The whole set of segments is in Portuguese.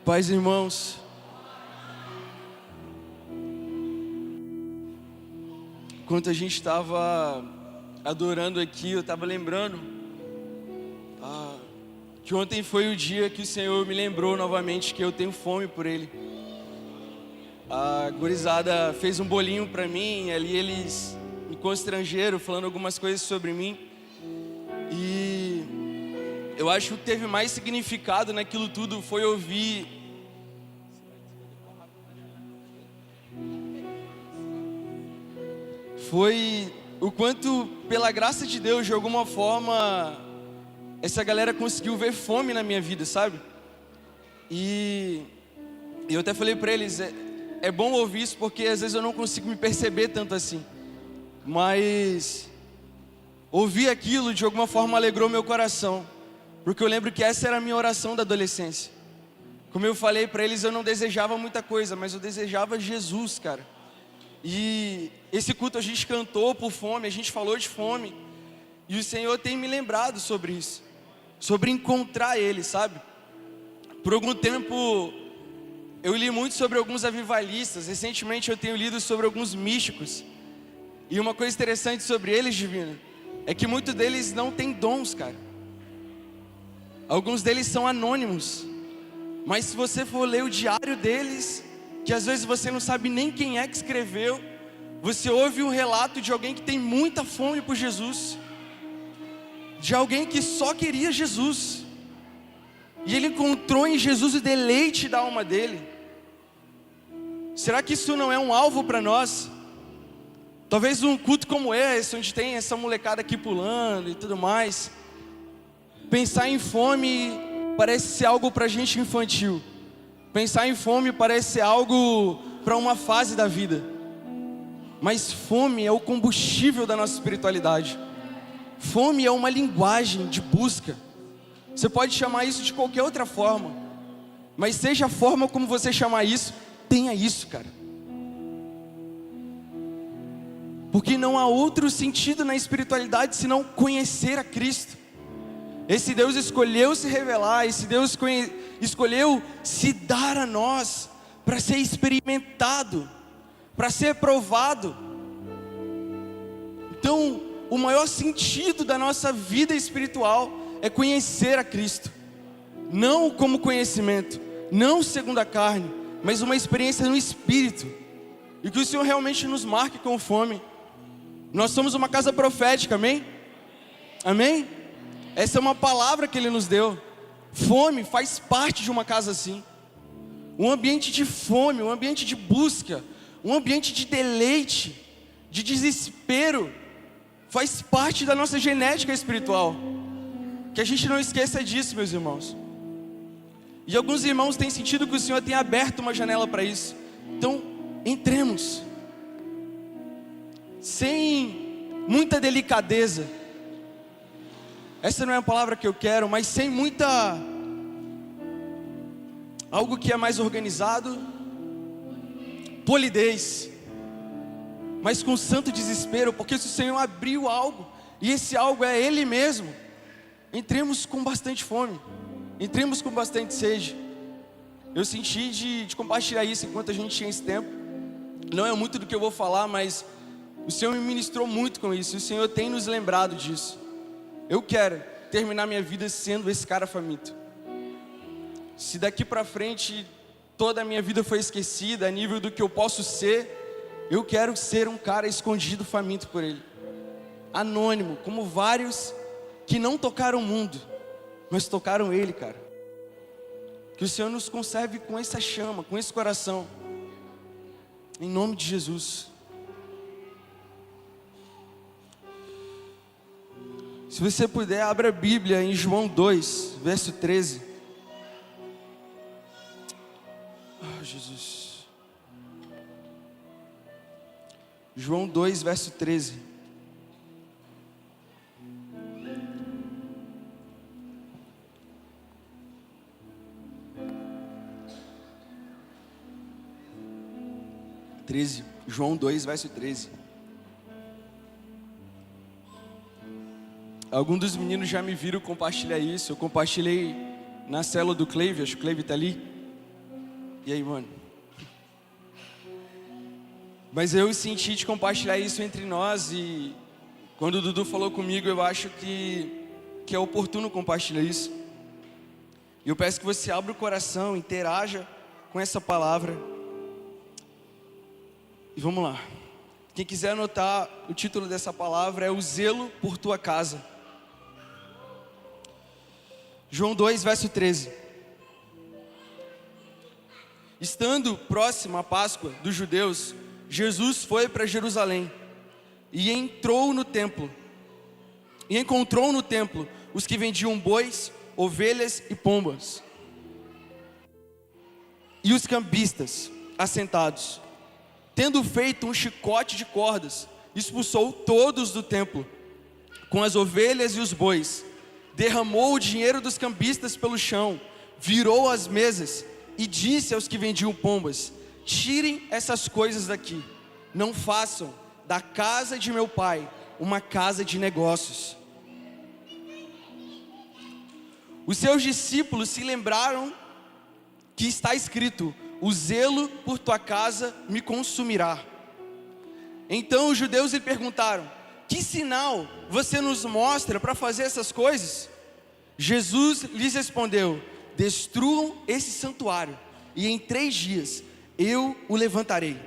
Paz, irmãos. Enquanto a gente estava adorando aqui, eu estava lembrando que ontem foi o dia que o Senhor me lembrou novamente que eu tenho fome por Ele. A gurizada fez um bolinho para mim, ali eles me constrangeram, falando algumas coisas sobre mim. E eu acho que teve mais significado naquilo tudo foi ouvir foi o quanto, pela graça de Deus, de alguma forma, essa galera conseguiu ver fome na minha vida, sabe? E eu até falei pra eles, é bom ouvir isso, porque às vezes eu não consigo me perceber tanto assim. Mas ouvir aquilo, de alguma forma, alegrou meu coração. Porque eu lembro que essa era a minha oração da adolescência. Como eu falei pra eles, eu não desejava muita coisa, mas eu desejava Jesus, cara. E esse culto a gente cantou por fome, a gente falou de fome. E o Senhor tem me lembrado sobre isso, sobre encontrar Ele, sabe? Por algum tempo eu li muito sobre alguns avivalistas. Recentemente eu tenho lido sobre alguns místicos. E uma coisa interessante sobre eles, Divina, é que muitos deles não têm dons, cara. Alguns deles são anônimos. Mas se você for ler o diário deles, que às vezes você não sabe nem quem é que escreveu, você ouve um relato de alguém que tem muita fome por Jesus, de alguém que só queria Jesus, e ele encontrou em Jesus o deleite da alma dele. Será que isso não é um alvo para nós? Talvez um culto como esse, onde tem essa molecada aqui pulando e tudo mais, pensar em fome parece ser algo para gente infantil. Pensar em fome parece ser algo para uma fase da vida. Mas fome é o combustível da nossa espiritualidade. Fome é uma linguagem de busca. Você pode chamar isso de qualquer outra forma, mas seja a forma como você chamar isso, tenha isso, cara. Porque não há outro sentido na espiritualidade senão conhecer a Cristo. Esse Deus escolheu se revelar, esse Deus escolheu se dar a nós para ser experimentado, para ser provado. Então, o maior sentido da nossa vida espiritual é conhecer a Cristo. Não como conhecimento, não segundo a carne, mas uma experiência no Espírito. E que o Senhor realmente nos marque com fome. Nós somos uma casa profética, amém? Amém? Essa é uma palavra que Ele nos deu. Fome faz parte de uma casa assim. Um ambiente de fome, um ambiente de busca, um ambiente de deleite, de desespero, faz parte da nossa genética espiritual. Que a gente não esqueça disso, meus irmãos. E alguns irmãos têm sentido que o Senhor tem aberto uma janela para isso. Então, entremos. Sem muita delicadeza. Essa não é a palavra que eu quero, mas sem muita... algo que é mais organizado, polidez, mas com santo desespero, porque se o Senhor abriu algo, e esse algo é Ele mesmo, entremos com bastante fome, entremos com bastante sede. Eu senti de compartilhar isso enquanto a gente tinha esse tempo. Não é muito do que eu vou falar, mas o Senhor me ministrou muito com isso, e o Senhor tem nos lembrado disso. Eu quero terminar minha vida sendo esse cara faminto. Se daqui para frente toda a minha vida foi esquecida a nível do que eu posso ser, eu quero ser um cara escondido, faminto por Ele. Anônimo, como vários que não tocaram o mundo, mas tocaram Ele, cara. Que o Senhor nos conserve com essa chama, com esse coração. Em nome de Jesus. Se você puder, abra a Bíblia em João 2, verso 13. Jesus. João 2, verso 13. João 2, verso 13. Alguns dos meninos já me viram compartilhar isso. Eu compartilhei na célula do Cleive, acho que o Cleive está ali. E aí, mano? Mas eu senti de compartilhar isso entre nós, e quando o Dudu falou comigo, eu acho que é oportuno compartilhar isso. E eu peço que você abra o coração, interaja com essa palavra. E vamos lá. Quem quiser anotar, o título dessa palavra é o zelo por tua casa. João 2, verso 13. Estando próximo à Páscoa dos judeus, Jesus foi para Jerusalém e entrou no templo. E encontrou no templo os que vendiam bois, ovelhas e pombas, e os cambistas assentados. Tendo feito um chicote de cordas, expulsou todos do templo, com as ovelhas e os bois. Derramou o dinheiro dos cambistas pelo chão, virou as mesas e disse aos que vendiam pombas: tirem essas coisas daqui, não façam da casa de meu pai uma casa de negócios. Os seus discípulos se lembraram que está escrito: o zelo por tua casa me consumirá. Então os judeus lhe perguntaram: que sinal você nos mostra para fazer essas coisas? Jesus lhes respondeu: destruam esse santuário, e em 3 dias eu o levantarei.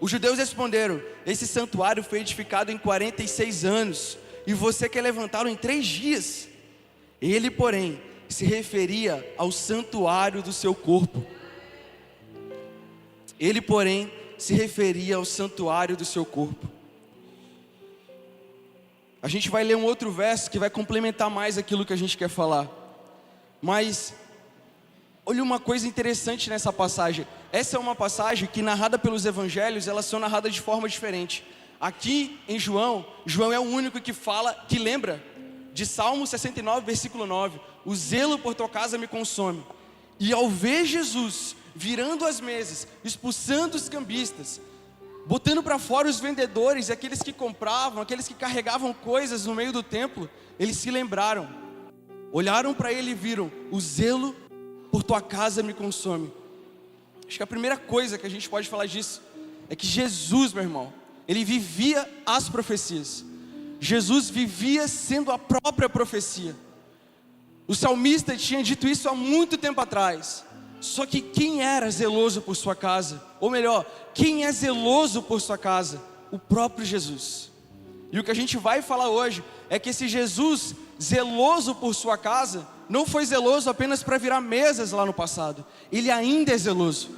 Os judeus responderam: esse santuário foi edificado em 46 anos, e você quer levantá-lo em 3 dias? Ele, porém, se referia ao santuário do seu corpo. Ele, porém, se referia ao santuário do seu corpo. A gente vai ler um outro verso que vai complementar mais aquilo que a gente quer falar. Mas, olha uma coisa interessante nessa passagem. Essa é uma passagem que, narrada pelos evangelhos, elas são narradas de forma diferente. Aqui em João é o único que fala, que lembra de Salmo 69, versículo 9. O zelo por tua casa me consome. E ao ver Jesus virando as mesas, expulsando os cambistas, botando para fora os vendedores, aqueles que compravam, aqueles que carregavam coisas no meio do templo, eles se lembraram, olharam para ele e viram: o zelo por tua casa me consome. Acho que a primeira coisa que a gente pode falar disso é que Jesus, meu irmão, ele vivia as profecias. Jesus vivia sendo a própria profecia. O salmista tinha dito isso há muito tempo atrás. Só que quem era zeloso por sua casa? Ou melhor, quem é zeloso por sua casa? O próprio Jesus. E o que a gente vai falar hoje é que esse Jesus zeloso por sua casa não foi zeloso apenas para virar mesas lá no passado. Ele ainda é zeloso.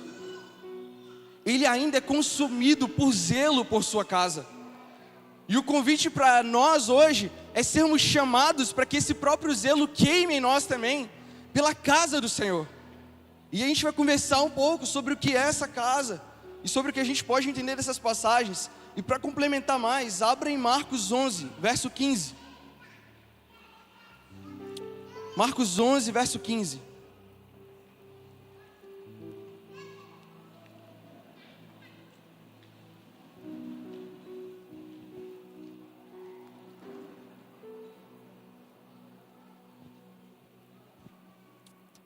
Ele ainda é consumido por zelo por sua casa. E o convite para nós hoje é sermos chamados para que esse próprio zelo queime em nós também, pela casa do Senhor. E a gente vai conversar um pouco sobre o que é essa casa, e sobre o que a gente pode entender dessas passagens. E para complementar mais, abra em Marcos 11, verso 15. Marcos 11, verso 15.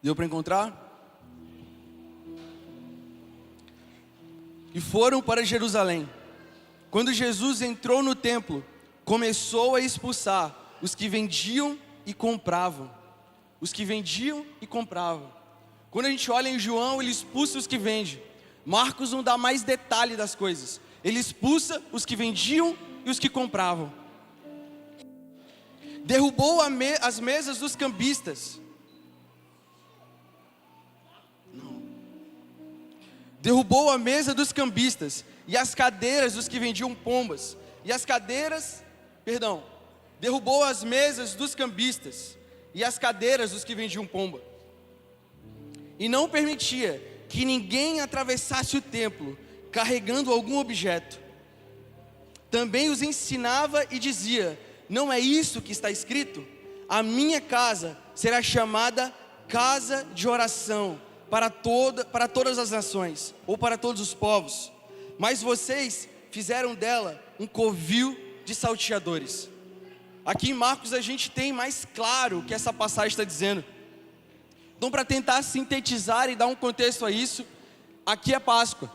Deu para encontrar? E foram para Jerusalém. Quando Jesus entrou no templo, começou a expulsar os que vendiam e compravam. Os que vendiam e compravam. Quando a gente olha em João, ele expulsa os que vendem. Marcos não dá mais detalhe das coisas. Ele expulsa os que vendiam e os que compravam. Derrubou as mesas dos cambistas. Derrubou a mesa dos cambistas e as cadeiras dos que vendiam pombas. Derrubou as mesas dos cambistas e as cadeiras dos que vendiam pomba. E não permitia que ninguém atravessasse o templo carregando algum objeto. Também os ensinava e dizia: não é isso que está escrito? A minha casa será chamada casa de oração para todas as nações, ou para todos os povos. Mas vocês fizeram dela um covil de salteadores. Aqui em Marcos a gente tem mais claro o que essa passagem está dizendo. Então, para tentar sintetizar e dar um contexto a isso, aqui é Páscoa.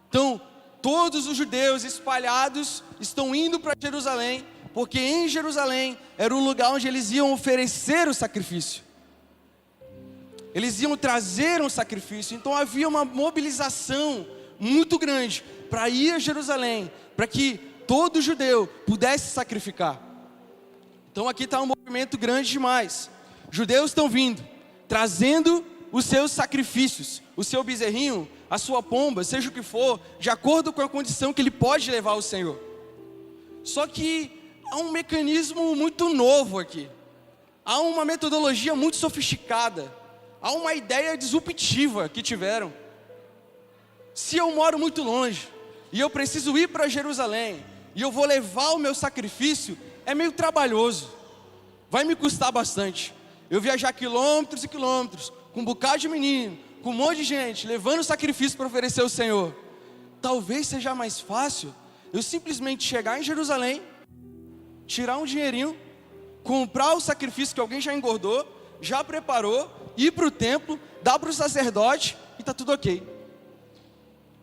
Então, todos os judeus espalhados estão indo para Jerusalém, porque em Jerusalém era o lugar onde eles iam oferecer o sacrifício. Eles iam trazer um sacrifício. Então havia uma mobilização muito grande para ir a Jerusalém, para que todo judeu pudesse sacrificar. Então aqui está um movimento grande demais. Judeus estão vindo, trazendo os seus sacrifícios, o seu bezerrinho, a sua pomba, seja o que for, de acordo com a condição que ele pode levar ao Senhor. Só que há um mecanismo muito novo aqui. Há uma metodologia muito sofisticada. Há uma ideia disruptiva que tiveram. Se eu moro muito longe e eu preciso ir para Jerusalém e eu vou levar o meu sacrifício, é meio trabalhoso, vai me custar bastante. Eu viajar quilômetros e quilômetros, com um bocado de menino, com um monte de gente, levando sacrifício para oferecer ao Senhor. Talvez seja mais fácil eu simplesmente chegar em Jerusalém, tirar um dinheirinho, comprar o sacrifício que alguém já engordou, já preparou, ir para o templo, dar para o sacerdote e está tudo ok.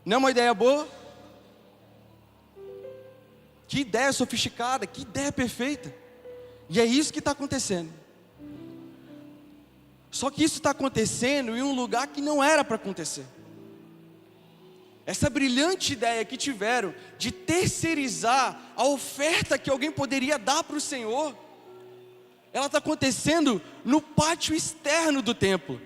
Não é uma ideia boa? Que ideia sofisticada, que ideia perfeita. E é isso que está acontecendo. Só que isso está acontecendo em um lugar que não era para acontecer. Essa brilhante ideia que tiveram de terceirizar a oferta que alguém poderia dar para o Senhor, ela está acontecendo no pátio externo do templo.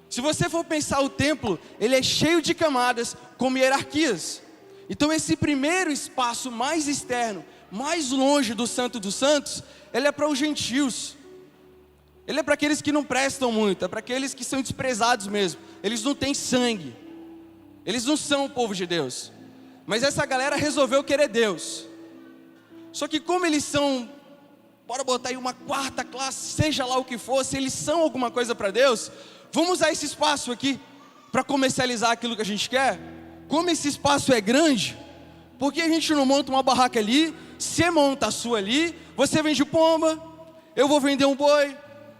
Se você for pensar o templo, ele é cheio de camadas, como hierarquias. Então esse primeiro espaço mais externo, mais longe do Santo dos Santos, ele é para os gentios. Ele é para aqueles que não prestam muito, é para aqueles que são desprezados mesmo. Eles não têm sangue, eles não são o povo de Deus. Mas essa galera resolveu querer Deus. Só que como eles são, bora botar aí uma quarta classe, seja lá o que for, se eles são alguma coisa para Deus, vamos usar esse espaço aqui para comercializar aquilo que a gente quer. Como esse espaço é grande, por que a gente não monta uma barraca ali, você monta a sua ali, você vende pomba, eu vou vender um boi,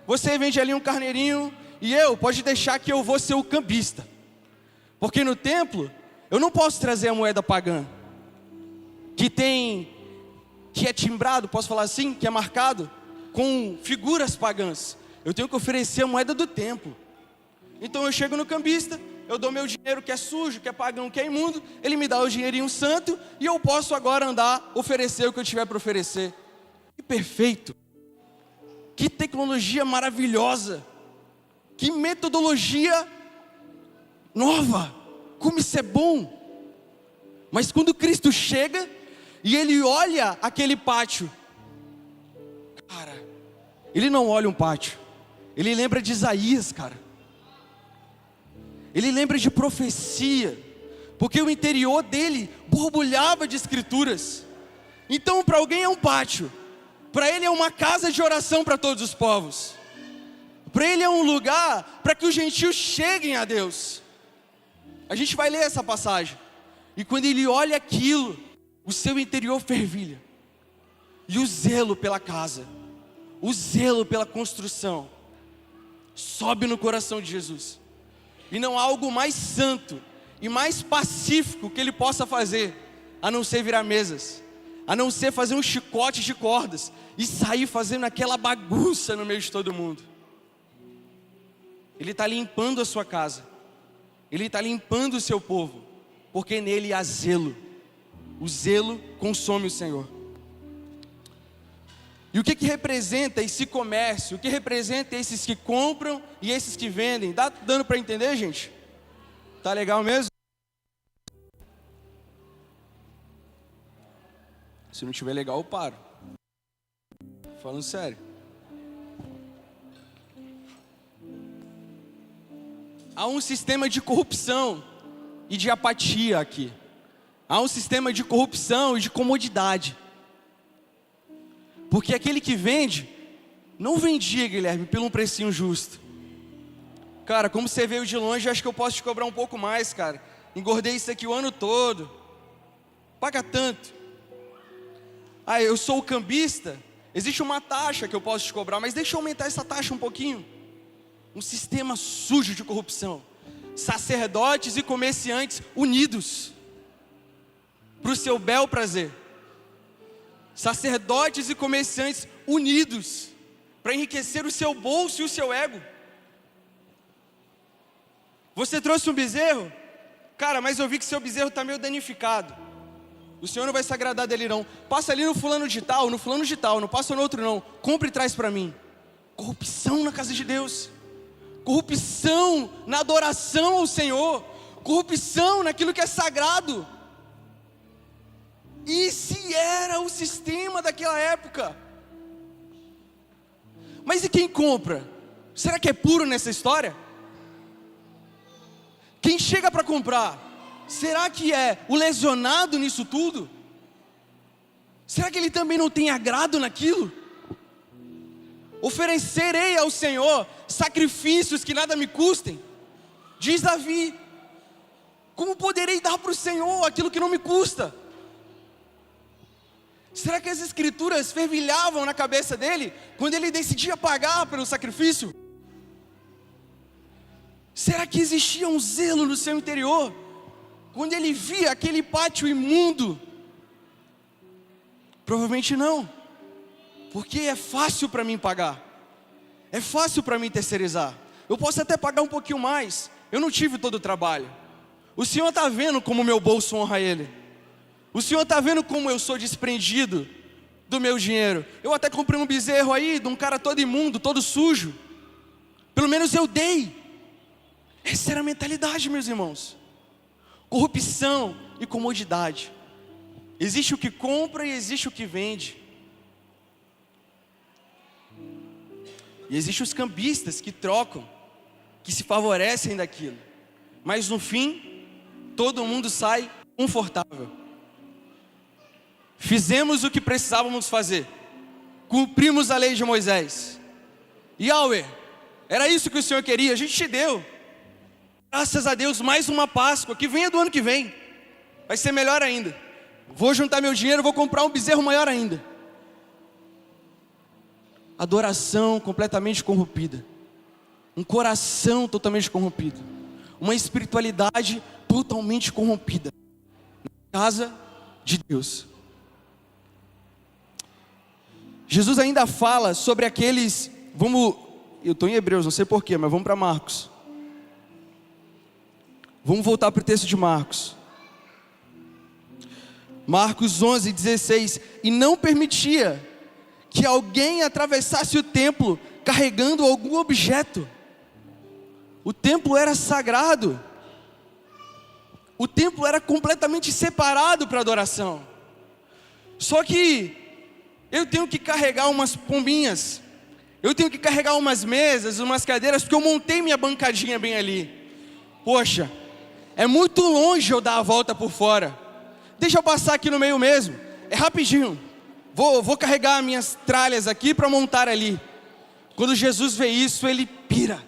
você vende ali um carneirinho, e pode deixar que eu vou ser o cambista. Porque no templo, eu não posso trazer a moeda pagã, que é timbrado, posso falar assim, que é marcado com figuras pagãs. Eu tenho que oferecer a moeda do templo. Então eu chego no cambista, eu dou meu dinheiro que é sujo, que é pagão, que é imundo, ele me dá o dinheirinho santo, e eu posso agora andar, oferecer o que eu tiver para oferecer. Que perfeito! Que tecnologia maravilhosa! Que metodologia nova! Como isso é bom! Mas quando Cristo chega e ele olha aquele pátio, cara, ele não olha um pátio, ele lembra de Isaías, cara. Ele lembra de profecia, porque o interior dele borbulhava de escrituras. Então para alguém é um pátio, para ele é uma casa de oração para todos os povos, para ele é um lugar para que os gentios cheguem a Deus. A gente vai ler essa passagem, e quando ele olha aquilo, o seu interior fervilha, e o zelo pela casa, o zelo pela construção, sobe no coração de Jesus. E não há algo mais santo e mais pacífico que ele possa fazer, a não ser virar mesas, a não ser fazer um chicote de cordas e sair fazendo aquela bagunça no meio de todo mundo. Ele está limpando a sua casa, ele está limpando o seu povo, porque nele há zelo. O zelo consome o Senhor. E o que representa esse comércio? O que representa esses que compram e esses que vendem? Tá dando para entender, gente? Tá legal mesmo? Se não tiver legal, eu paro. Falando sério. Há um sistema de corrupção e de apatia aqui. Há um sistema de corrupção e de comodidade. Porque aquele que vende, não vendia, Guilherme, pelo um precinho justo. Cara, como você veio de longe, acho que eu posso te cobrar um pouco mais, cara. Engordei isso aqui o ano todo. Paga tanto. Ah, eu sou o cambista. Existe uma taxa que eu posso te cobrar, mas deixa eu aumentar essa taxa um pouquinho. Um sistema sujo de corrupção. sacerdotes e comerciantes unidos para o seu bel prazer. Sacerdotes e comerciantes unidos para enriquecer o seu bolso e o seu ego. Você trouxe um bezerro? Cara, mas eu vi que seu bezerro está meio danificado. O Senhor não vai se agradar dele não. Passa ali no fulano de tal, não passa no outro não. Compre e traz para mim. Corrupção na casa de Deus. Corrupção na adoração ao Senhor. Corrupção naquilo que é sagrado. Esse era o sistema daquela época. Mas e quem compra? Será que é puro nessa história? Quem chega para comprar, será que é o lesionado nisso tudo? Será que ele também não tem agrado naquilo? Oferecerei ao Senhor sacrifícios que nada me custem. Diz Davi: como poderei dar para o Senhor aquilo que não me custa? Será que as escrituras fervilhavam na cabeça dele quando ele decidia pagar pelo sacrifício? Será que existia um zelo no seu interior quando ele via aquele pátio imundo? Provavelmente não, porque é fácil para mim pagar, é fácil para mim terceirizar. Eu posso até pagar um pouquinho mais, eu não tive todo o trabalho. O Senhor está vendo como meu bolso honra Ele. O Senhor está vendo como eu sou desprendido do meu dinheiro. Eu até comprei um bezerro aí, de um cara todo imundo, todo sujo. Pelo menos eu dei. Essa era a mentalidade, meus irmãos. Corrupção e comodidade. Existe o que compra e existe o que vende. E existem os cambistas que trocam, que se favorecem daquilo. Mas no fim, todo mundo sai confortável. Fizemos o que precisávamos fazer. Cumprimos a lei de Moisés. Yahweh, era isso que o Senhor queria, a gente te deu. Graças a Deus, mais uma Páscoa, que venha do ano que vem. Vai ser melhor ainda. Vou juntar meu dinheiro, vou comprar um bezerro maior ainda. Adoração completamente corrompida. Um coração totalmente corrompido. Uma espiritualidade totalmente corrompida. Na casa de Deus. Jesus ainda fala sobre aqueles... eu estou em Hebreus, não sei porquê, mas vamos para Marcos. Vamos voltar para o texto de Marcos. Marcos 11:16. E não permitia que alguém atravessasse o templo carregando algum objeto. O templo era sagrado. O templo era completamente separado para adoração. Só que eu tenho que carregar umas pombinhas. Eu tenho que carregar umas mesas, umas cadeiras, porque eu montei minha bancadinha bem ali. Poxa, é muito longe eu dar a volta por fora. Deixa eu passar aqui no meio mesmo. É rapidinho. Vou carregar minhas tralhas aqui para montar ali. Quando Jesus vê isso, ele pira.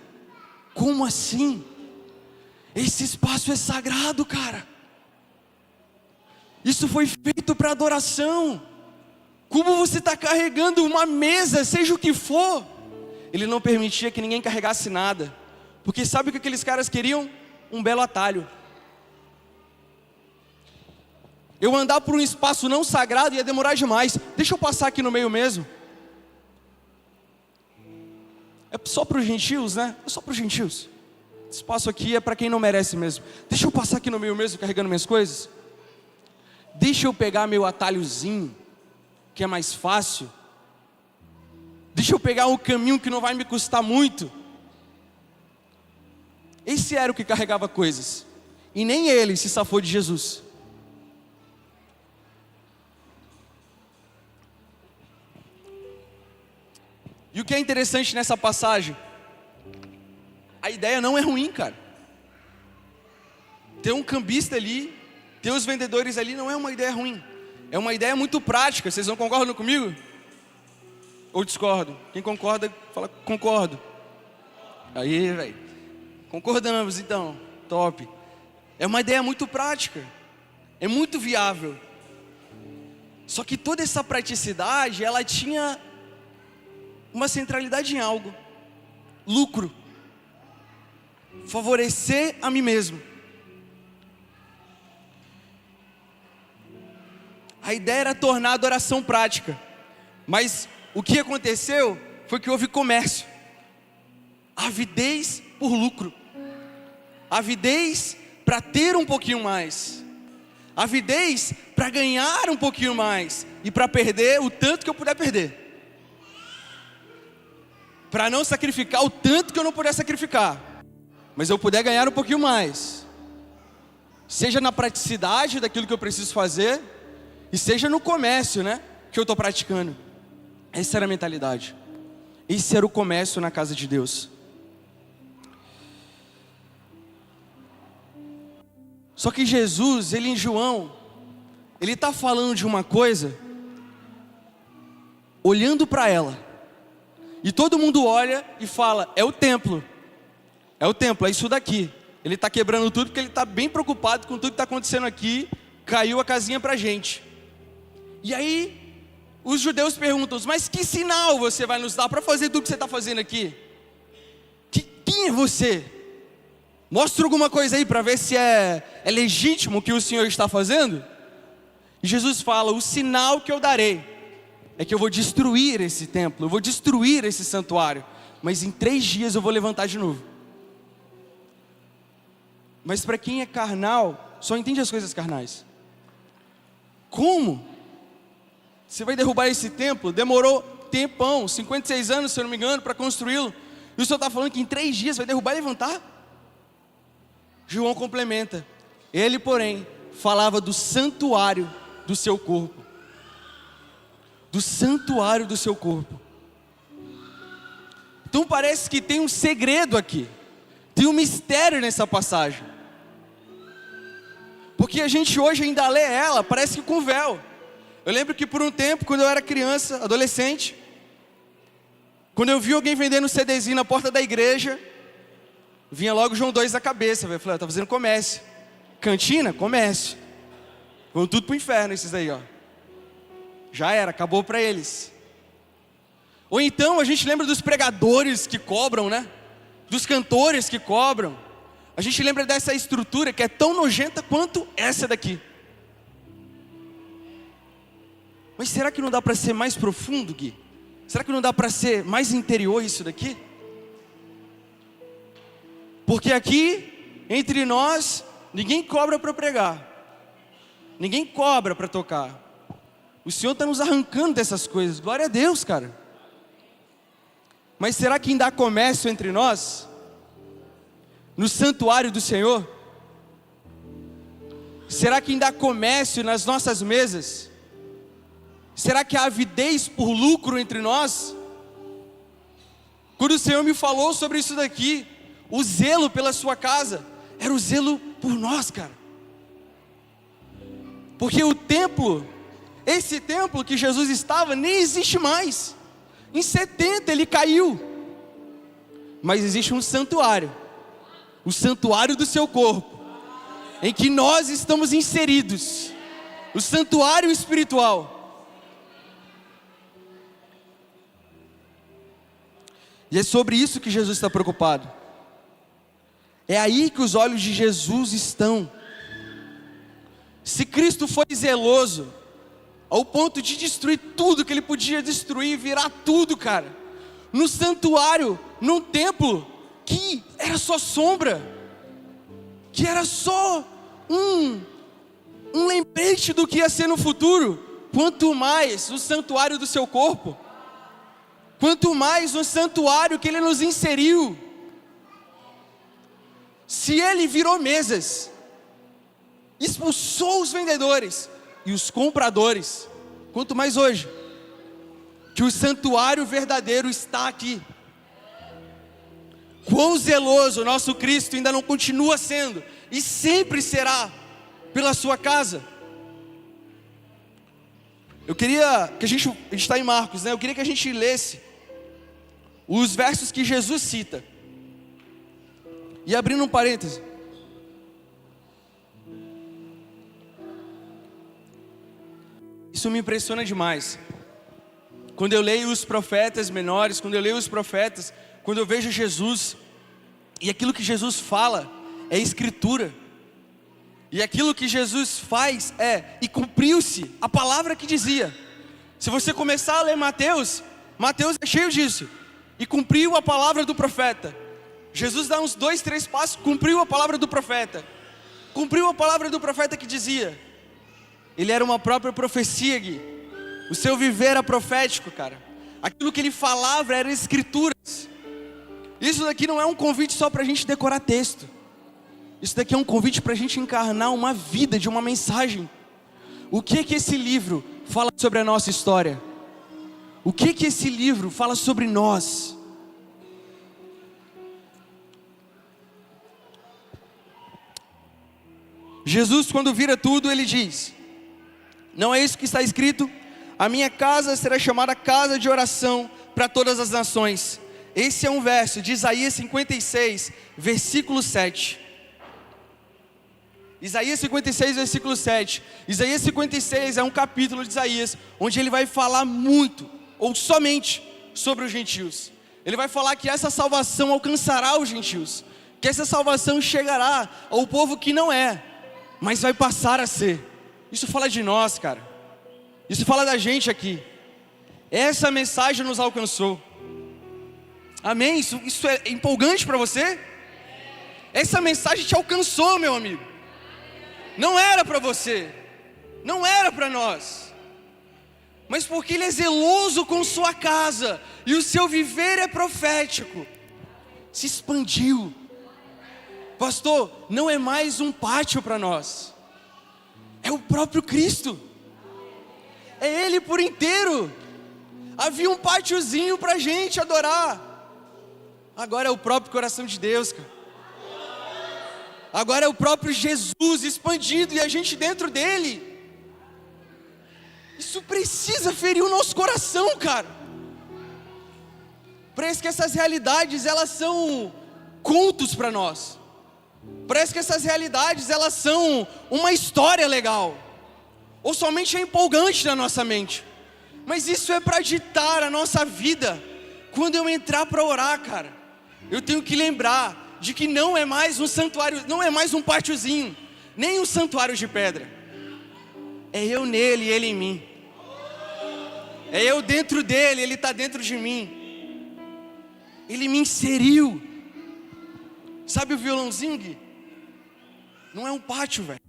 Como assim? Esse espaço é sagrado, cara. Isso foi feito para adoração. Como você está carregando uma mesa, seja o que for? Ele não permitia que ninguém carregasse nada. Porque sabe o que aqueles caras queriam? Um belo atalho. Eu andar por um espaço não sagrado ia demorar demais. Deixa eu passar aqui no meio mesmo. É só para os gentios, né? É só para os gentios. Esse espaço aqui é para quem não merece mesmo. Deixa eu passar aqui no meio mesmo carregando minhas coisas. Deixa eu pegar meu atalhozinho, que é mais fácil. Deixa eu pegar um caminho que não vai me custar muito. Esse era o que carregava coisas. E nem ele se safou de Jesus. E o que é interessante nessa passagem? A ideia não é ruim, cara. Ter um cambista ali, ter os vendedores ali, não é uma ideia ruim. É uma ideia muito prática. Vocês não concordam comigo? Ou discordam? Quem concorda, fala concordo. Aí, velho. Concordamos então. Top. É uma ideia muito prática. É muito viável. Só que toda essa praticidade, ela tinha uma centralidade em algo. Lucro. favorecer a mim mesmo. A ideia era tornar a adoração prática, mas o que aconteceu foi que houve comércio, avidez por lucro, avidez para ter um pouquinho mais, avidez para ganhar um pouquinho mais e para perder o tanto que eu puder perder, para não sacrificar o tanto que eu não puder sacrificar, mas eu puder ganhar um pouquinho mais, seja na praticidade daquilo que eu preciso fazer, e seja no comércio, né, que eu estou praticando. Essa era a mentalidade. Esse era o comércio na casa de Deus. Só que Jesus, ele em João, ele está falando de uma coisa, olhando para ela. E todo mundo olha e fala, é o templo. É o templo, é isso daqui. Ele está quebrando tudo porque ele está bem preocupado com tudo que está acontecendo aqui. Caiu a casinha para a gente. E aí, os judeus perguntam, mas que sinal você vai nos dar para fazer tudo que você está fazendo aqui? Quem é você? Mostra alguma coisa aí para ver se é legítimo o que o Senhor está fazendo. E Jesus fala, o sinal que eu darei é que eu vou destruir esse templo, eu vou destruir esse santuário, mas em 3 dias eu vou levantar de novo. Mas para quem é carnal, só entende as coisas carnais. Como? Você vai derrubar esse templo? Demorou tempão, 56 anos, se eu não me engano, para construí-lo. E o Senhor está falando que em 3 dias vai derrubar e levantar? João complementa. Ele, porém, falava do santuário do seu corpo. Do santuário do seu corpo. Então parece que tem um segredo aqui. Tem um mistério nessa passagem. Porque a gente hoje ainda lê ela, parece que com véu. Eu lembro que por um tempo, quando eu era criança, adolescente, quando eu vi alguém vendendo um CDzinho na porta da igreja, vinha logo João 2 na cabeça, velho. Eu falei, tá fazendo comércio. Cantina? Comércio. Vão tudo pro inferno esses aí, ó. Já era, acabou para eles. Ou então a gente lembra dos pregadores que cobram, né? Dos cantores que cobram. A gente lembra dessa estrutura que é tão nojenta quanto essa daqui. Mas será que não dá para ser mais profundo, Gui? Será que não dá para ser mais interior isso daqui? Porque aqui, entre nós, ninguém cobra para pregar. Ninguém cobra para tocar. O Senhor está nos arrancando dessas coisas. Glória a Deus, cara. Mas será que ainda há comércio entre nós? No santuário do Senhor? Será que ainda há comércio nas nossas mesas? Será que há avidez por lucro entre nós? Quando o Senhor me falou sobre isso daqui, o zelo pela sua casa, era o zelo por nós, cara. Porque o templo, esse templo que Jesus estava, nem existe mais. Em 70 ele caiu. Mas existe um santuário, o santuário do seu corpo, em que nós estamos inseridos, o santuário espiritual. E é sobre isso que Jesus está preocupado. É aí que os olhos de Jesus estão. Se Cristo foi zeloso ao ponto de destruir tudo que ele podia destruir, virar tudo, cara, no santuário, num templo que era só sombra, que era só um lembrete do que ia ser no futuro, quanto mais o santuário do seu corpo, quanto mais no santuário que ele nos inseriu. Se ele virou mesas, expulsou os vendedores e os compradores, quanto mais hoje, que o santuário verdadeiro está aqui. Quão zeloso o nosso Cristo ainda não continua sendo, e sempre será, pela sua casa. Eu queria que a gente está em Marcos, né? Eu queria que a gente lesse os versos que Jesus cita. E abrindo um parêntese, isso me impressiona demais. Quando eu leio os profetas menores, quando eu leio os profetas, quando eu vejo Jesus E aquilo que Jesus fala é escritura. E aquilo que Jesus faz e cumpriu-se a palavra que dizia. Se você começar a ler Mateus, Mateus é cheio disso. E cumpriu a palavra do profeta. Jesus dá uns 2, 3 passos, cumpriu a palavra do profeta. Cumpriu a palavra do profeta que dizia. Ele era uma própria profecia, Gui. O seu viver era profético, cara. Aquilo que ele falava eram escrituras. Isso daqui não é um convite só para a gente decorar texto. Isso daqui é um convite para a gente encarnar uma vida de uma mensagem. O que que esse livro fala sobre a nossa história? O que que esse livro fala sobre nós? Jesus, quando vira tudo, ele diz: não é isso que está escrito? A minha casa será chamada casa de oração para todas as nações. Esse é um verso de Isaías 56, versículo 7. Isaías 56, versículo 7. Isaías 56 é um capítulo de Isaías, onde ele vai falar muito, ou somente, sobre os gentios. Ele vai falar que essa salvação alcançará os gentios, que essa salvação chegará ao povo que não é, mas vai passar a ser. Isso fala de nós, cara. Isso fala da gente aqui. Essa mensagem nos alcançou. Amém? Isso é empolgante para você? Essa mensagem te alcançou, meu amigo. Não era para você, não era para nós, mas porque Ele é zeloso com sua casa, e o seu viver é profético, se expandiu. Pastor, não é mais um pátio para nós, é o próprio Cristo, é Ele por inteiro. Havia um pátiozinho para a gente adorar, agora é o próprio coração de Deus, cara. Agora é o próprio Jesus expandido e a gente dentro dele. Isso precisa ferir o nosso coração, cara. Parece que essas realidades, elas são contos para nós. Parece que essas realidades, elas são uma história legal. Ou somente é empolgante na nossa mente. Mas isso é para ditar a nossa vida. Quando eu entrar para orar, cara, eu tenho que lembrar de que não é mais um santuário, não é mais um pátiozinho, nem um santuário de pedra. É eu nele e ele em mim. É eu dentro dele, ele está dentro de mim. Ele me inseriu. Sabe o violãozinho, Gui? Não é um pátio, velho.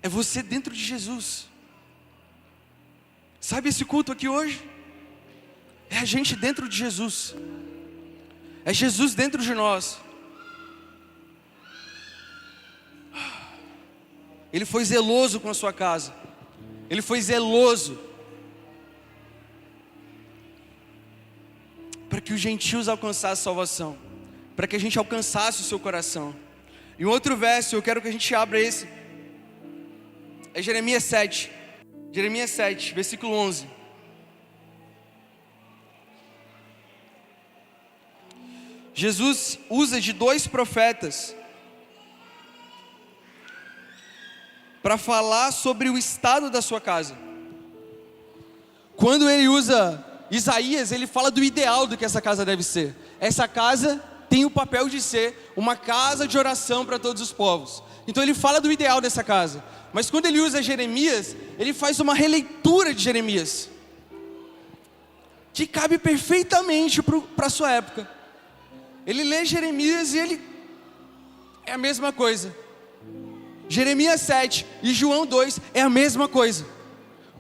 É você dentro de Jesus. Sabe esse culto aqui hoje? É a gente dentro de Jesus. É Jesus dentro de nós. Ele foi zeloso com a sua casa. Ele foi zeloso para que os gentios alcançassem salvação, para que a gente alcançasse o seu coração. E um outro verso, eu quero que a gente abra esse. É Jeremias 7. Jeremias 7, versículo 11. Jesus usa de 2 profetas para falar sobre o estado da sua casa. Quando ele usa Isaías, ele fala do ideal do que essa casa deve ser. Essa casa tem o papel de ser uma casa de oração para todos os povos. Então ele fala do ideal dessa casa. Mas quando ele usa Jeremias, ele faz uma releitura de Jeremias, que cabe perfeitamente para a sua época. Ele lê Jeremias e ele é a mesma coisa. Jeremias 7 e João 2 é a mesma coisa.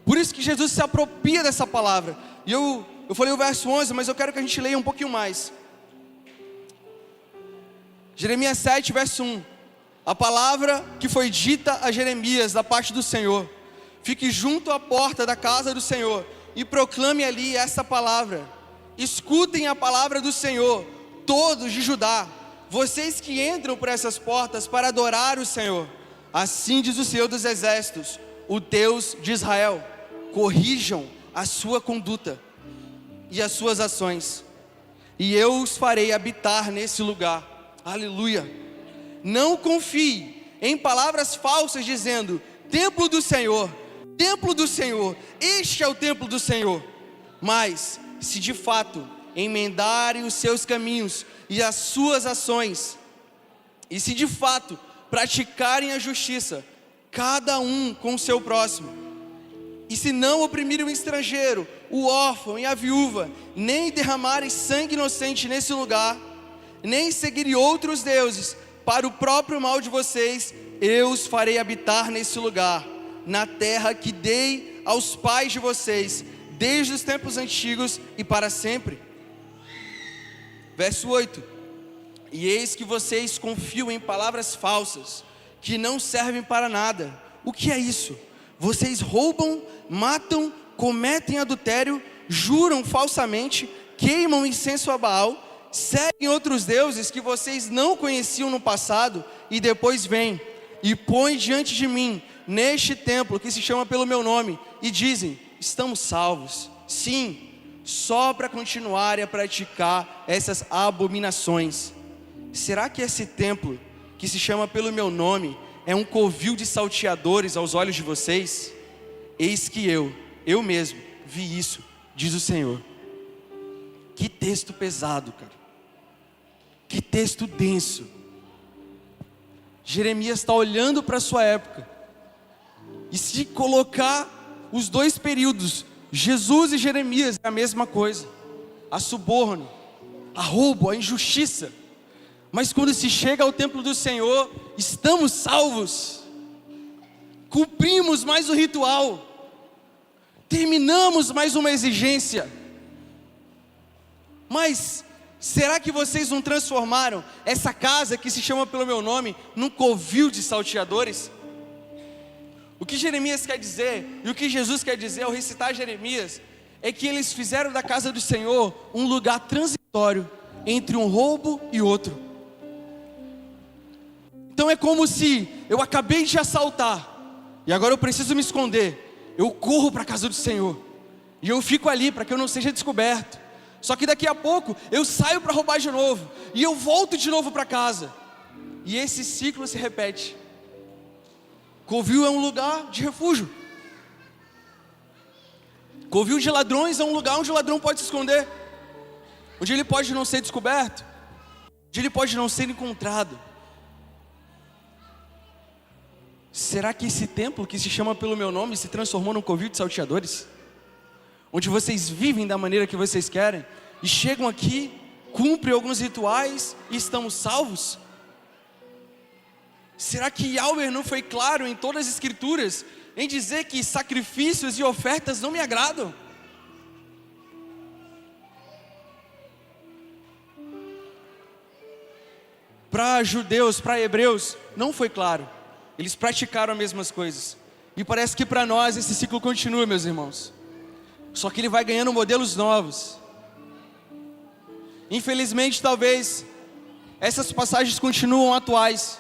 Por isso que Jesus se apropria dessa palavra. E eu falei o verso 11, mas eu quero que a gente leia um pouquinho mais. Jeremias 7, verso 1. A palavra que foi dita a Jeremias da parte do Senhor: fique junto à porta da casa do Senhor e proclame ali essa palavra. Escutem a palavra do Senhor, todos de Judá, vocês que entram por essas portas para adorar o Senhor. Assim diz o Senhor dos Exércitos, o Deus de Israel: corrijam a sua conduta e as suas ações, e eu os farei habitar nesse lugar. Aleluia. Não confie em palavras falsas dizendo: templo do Senhor, este é o templo do Senhor. Mas se de fato emendarem os seus caminhos e as suas ações, e se de fato praticarem a justiça, cada um com o seu próximo, e se não oprimirem o estrangeiro, o órfão e a viúva, nem derramarem sangue inocente nesse lugar, nem seguirem outros deuses, para o próprio mal de vocês, eu os farei habitar nesse lugar, na terra que dei aos pais de vocês, desde os tempos antigos e para sempre. Verso 8: e eis que vocês confiam em palavras falsas, que não servem para nada. O que é isso? Vocês roubam, matam, cometem adultério, juram falsamente, queimam incenso a Baal, seguem outros deuses que vocês não conheciam no passado, e depois vêm e põem diante de mim, neste templo que se chama pelo meu nome, e dizem: estamos salvos. Sim, só para continuarem a praticar essas abominações. Será que esse templo que se chama pelo meu nome é um covil de salteadores aos olhos de vocês? Eis que eu mesmo vi isso, diz o Senhor. Que texto pesado, cara. Que texto denso. Jeremias está olhando para a sua época, e se colocar os dois períodos, Jesus e Jeremias, é a mesma coisa: a suborno, a roubo, a injustiça. Mas quando se chega ao templo do Senhor, estamos salvos, cumprimos mais um ritual, terminamos mais uma exigência. Mas será que vocês não transformaram essa casa que se chama pelo meu nome num covil de salteadores? O que Jeremias quer dizer, e o que Jesus quer dizer ao recitar Jeremias, é que eles fizeram da casa do Senhor um lugar transitório entre um roubo e outro. Então é como se eu acabei de assaltar, e agora eu preciso me esconder. Eu corro para a casa do Senhor, e eu fico ali para que eu não seja descoberto. Só que daqui a pouco eu saio para roubar de novo, e eu volto de novo para casa, e esse ciclo se repete. Covil é um lugar de refúgio. Covil de ladrões é um lugar onde o ladrão pode se esconder, onde ele pode não ser descoberto, onde ele pode não ser encontrado. Será que esse templo que se chama pelo meu nome se transformou num covil de salteadores? Onde vocês vivem da maneira que vocês querem, e chegam aqui, cumprem alguns rituais e estamos salvos? Será que Yahweh não foi claro em todas as escrituras em dizer que sacrifícios e ofertas não me agradam? Para judeus, para hebreus, não foi claro. Eles praticaram as mesmas coisas. E parece que para nós esse ciclo continua, meus irmãos. Só que ele vai ganhando modelos novos. Infelizmente, talvez essas passagens continuam atuais.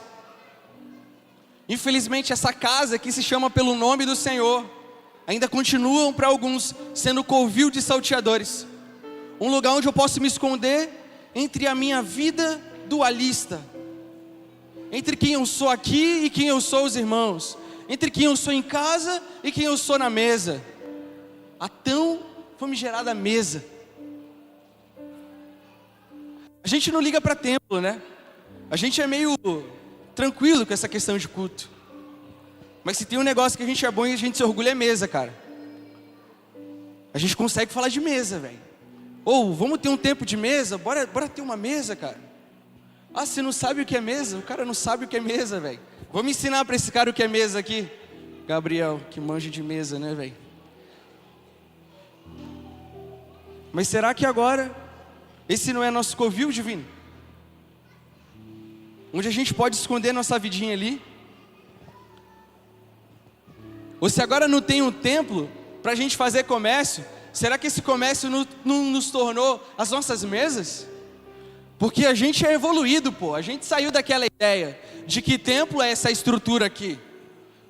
Infelizmente, essa casa que se chama pelo nome do Senhor ainda continuam para alguns sendo covil de salteadores. Um lugar onde eu posso me esconder entre a minha vida dualista, entre quem eu sou aqui e quem eu sou os irmãos, entre quem eu sou em casa e quem eu sou na mesa. A tão famigerada mesa. A gente não liga para templo, né? A gente é meio tranquilo com essa questão de culto. Mas se tem um negócio que a gente é bom e a gente se orgulha, é mesa, cara. A gente consegue falar de mesa, velho. Ou vamos ter um tempo de mesa? Bora ter uma mesa, cara. Ah, você não sabe o que é mesa? O cara não sabe o que é mesa, velho. Vamos ensinar para esse cara o que é mesa aqui. Gabriel, que manja de mesa, né, velho? Mas será que agora esse não é nosso covil divino? Onde a gente pode esconder nossa vidinha ali? Ou se agora não tem um templo para a gente fazer comércio, será que esse comércio não nos tornou as nossas mesas? Porque a gente é evoluído, pô. A gente saiu daquela ideia de que templo é essa estrutura aqui.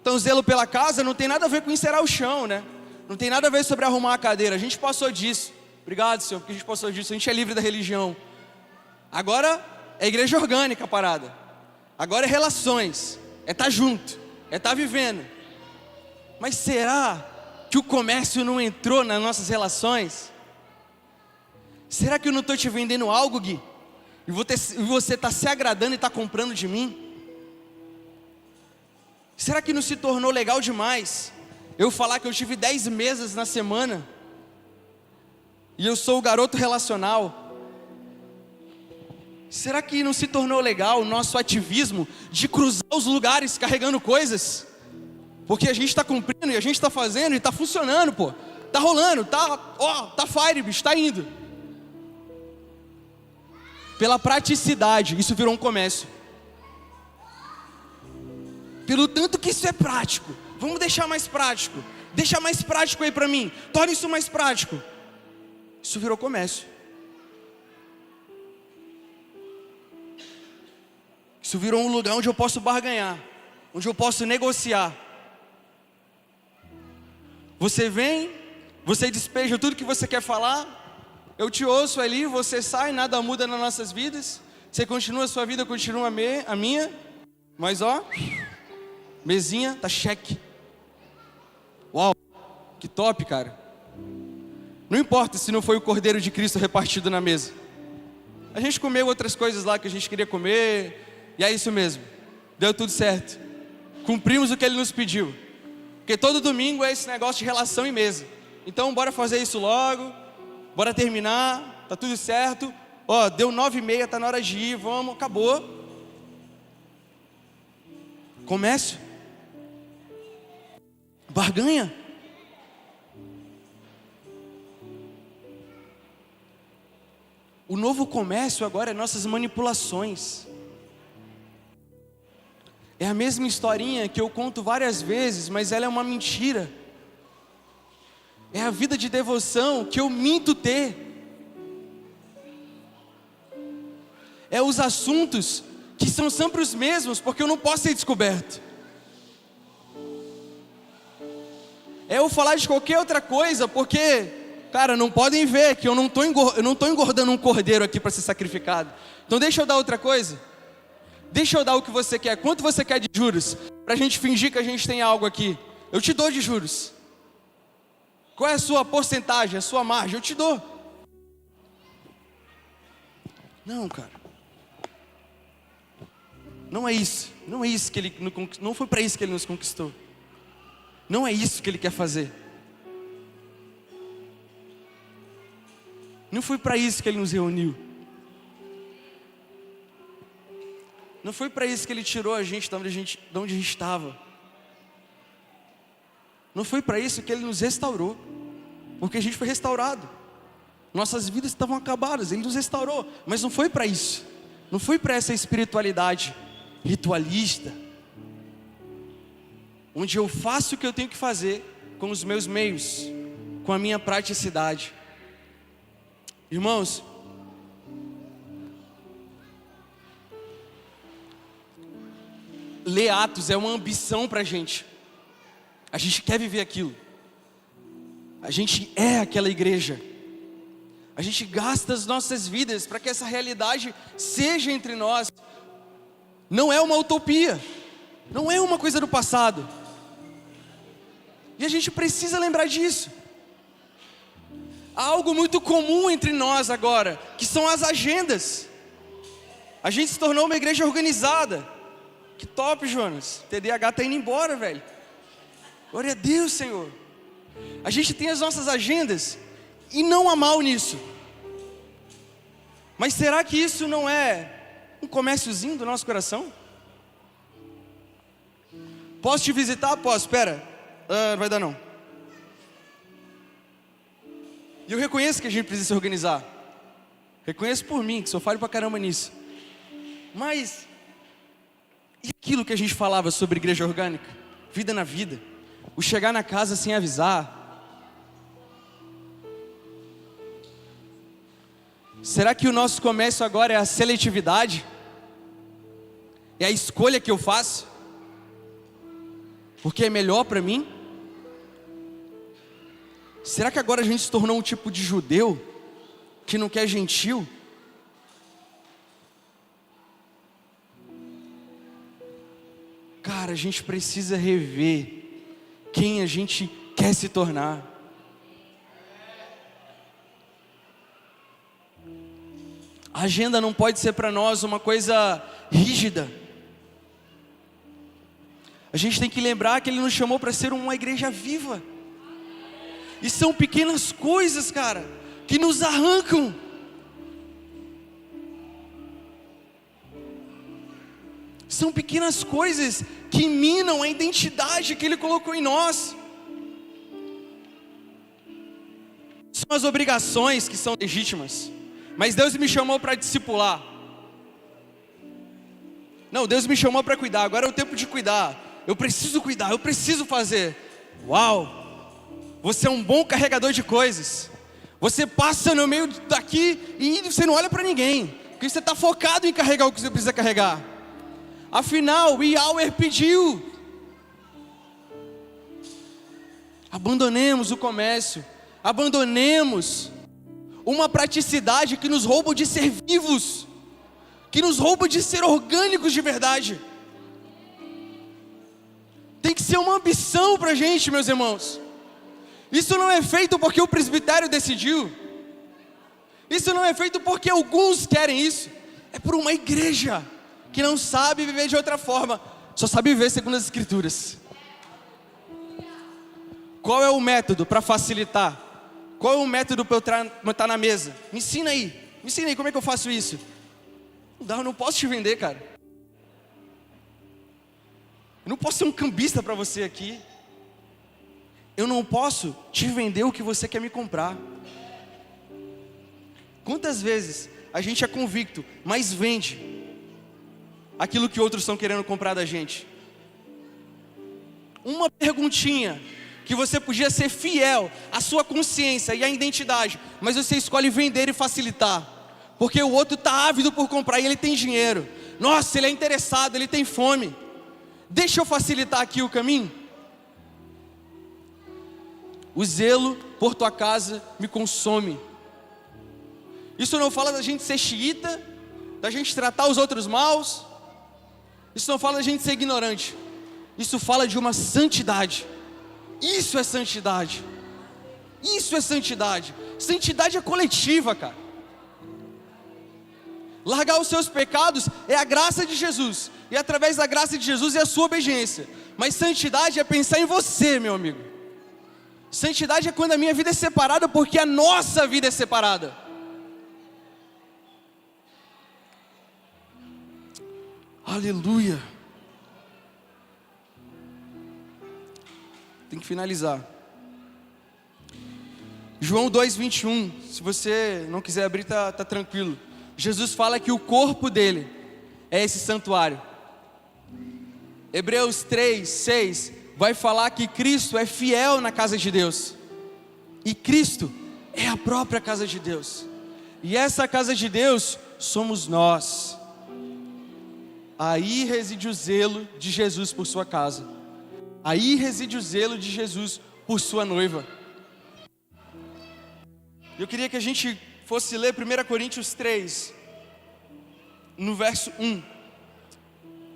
Então zelo pela casa não tem nada a ver com encerar o chão, né? Não tem nada a ver sobre arrumar a cadeira. A gente passou disso. Obrigado, Senhor, porque a gente passou disso. A gente é livre da religião. Agora é igreja orgânica a parada. Agora é relações. É estar junto. É estar vivendo. Mas será que o comércio não entrou nas nossas relações? Será que eu não estou te vendendo algo, Gui? E você está se agradando e está comprando de mim? Será que não se tornou legal demais eu falar que eu tive 10 mesas na semana e eu sou o garoto relacional? Será que não se tornou legal o nosso ativismo de cruzar os lugares carregando coisas? Porque a gente está cumprindo e a gente está fazendo e está funcionando, pô. Tá rolando, tá fire, bicho, tá indo. Pela praticidade, isso virou um comércio. Pelo tanto que isso é prático, vamos deixar mais prático. Deixa mais prático aí para mim. Torna isso mais prático. Isso virou comércio. Isso virou um lugar onde eu posso barganhar, onde eu posso negociar. Você vem, você despeja tudo que você quer falar, eu te ouço ali, você sai, nada muda nas nossas vidas. Você continua a sua vida, continua a minha. Mas ó, mesinha tá cheque. Uau, que top, cara. Não importa se não foi o Cordeiro de Cristo repartido na mesa. A gente comeu outras coisas lá que a gente queria comer, e é isso mesmo. Deu tudo certo. Cumprimos o que Ele nos pediu. Porque todo domingo é esse negócio de relação em mesa. Então bora fazer isso logo. Bora terminar, tá tudo certo. Ó, deu 9h30, tá na hora de ir, vamos, acabou. Comércio. Barganha. O novo comércio agora é nossas manipulações. É a mesma historinha que eu conto várias vezes, mas ela é uma mentira. É a vida de devoção que eu minto ter. É os assuntos que são sempre os mesmos, porque eu não posso ser descoberto. É eu falar de qualquer outra coisa, porque, cara, não podem ver que eu não estou engordando um cordeiro aqui para ser sacrificado. Então deixa eu dar outra coisa. Deixa eu dar o que você quer. Quanto você quer de juros? Para a gente fingir que a gente tem algo aqui. Eu te dou de juros. Qual é a sua porcentagem, a sua margem? Eu te dou. Não, cara. Não é isso. Não é isso que Ele não foi para isso que Ele nos conquistou. Não é isso que Ele quer fazer. Não foi para isso que Ele nos reuniu. Não foi para isso que Ele tirou a gente de onde a gente estava. Não foi para isso que Ele nos restaurou. Porque a gente foi restaurado. Nossas vidas estavam acabadas, Ele nos restaurou. Mas não foi para isso. Não foi para essa espiritualidade ritualista, onde eu faço o que eu tenho que fazer com os meus meios, com a minha praticidade. Irmãos, ler Atos é uma ambição para a gente. A gente quer viver aquilo. A gente é aquela igreja. A gente gasta as nossas vidas para que essa realidade seja entre nós. Não é uma utopia. Não é uma coisa do passado. E a gente precisa lembrar disso. Há algo muito comum entre nós agora, que são as agendas. A gente se tornou uma igreja organizada. Que top, Jonas. TDAH tá indo embora, velho. Glória a Deus, Senhor. A gente tem as nossas agendas, e não há mal nisso. Mas será que isso não é um comérciozinho do nosso coração? Posso te visitar? Posso, espera. Não vai dar não. E eu reconheço que a gente precisa se organizar. Reconheço por mim, que sou falho pra caramba nisso. Mas, e aquilo que a gente falava sobre igreja orgânica? Vida na vida. O chegar na casa sem avisar. Será que o nosso comércio agora é a seletividade? É a escolha que eu faço? Porque é melhor para mim? Será que agora a gente se tornou um tipo de judeu que não quer gentil? Cara, a gente precisa rever quem a gente quer se tornar. A agenda não pode ser para nós uma coisa rígida. A gente tem que lembrar que Ele nos chamou para ser uma igreja viva. E são pequenas coisas, cara, que nos arrancam. São pequenas coisas que minam a identidade que Ele colocou em nós. São as obrigações que são legítimas. Mas Deus me chamou para discipular. Não, Deus me chamou para cuidar. Agora é o tempo de cuidar. Eu preciso cuidar, eu preciso fazer. Uau! Você é um bom carregador de coisas. Você passa no meio daqui e você não olha para ninguém, porque você está focado em carregar o que você precisa carregar. Afinal, o Yahweh pediu. Abandonemos o comércio. Abandonemos uma praticidade que nos rouba de ser vivos, que nos rouba de ser orgânicos de verdade. Tem que ser uma ambição para a gente, meus irmãos. Isso não é feito porque o presbitério decidiu. Isso não é feito porque alguns querem isso. É por uma igreja que não sabe viver de outra forma, só sabe viver segundo as Escrituras. Qual é o método para facilitar? Qual é o método para eu estar na mesa? Me ensina aí como é que eu faço isso. Não, eu não posso te vender, cara. Eu não posso ser um cambista para você aqui. Eu não posso te vender o que você quer me comprar. Quantas vezes a gente é convicto, mas vende aquilo que outros estão querendo comprar da gente? Uma perguntinha, que você podia ser fiel à sua consciência e à identidade, mas você escolhe vender e facilitar, porque o outro está ávido por comprar e ele tem dinheiro. Nossa, ele é interessado, ele tem fome. Deixa eu facilitar aqui o caminho. O zelo por tua casa me consome. Isso não fala da gente ser xiita, da gente tratar os outros maus. Isso não fala da gente ser ignorante. Isso fala de uma santidade. Isso é santidade. Isso é santidade. Santidade é coletiva, cara. Largar os seus pecados é a graça de Jesus. E através da graça de Jesus é a sua obediência. Mas santidade é pensar em você, meu amigo. Santidade é quando a minha vida é separada, porque a nossa vida é separada. Aleluia. Tem que finalizar. João 2:21. Se você não quiser abrir, tá tranquilo. Jesus fala que o corpo dele é esse santuário. Hebreus 3:6 vai falar que Cristo é fiel na casa de Deus. E Cristo é a própria casa de Deus. E essa casa de Deus somos nós. Aí reside o zelo de Jesus por sua casa. Aí reside o zelo de Jesus por sua noiva. Eu queria que a gente fosse ler 1 Coríntios 3, no verso 1.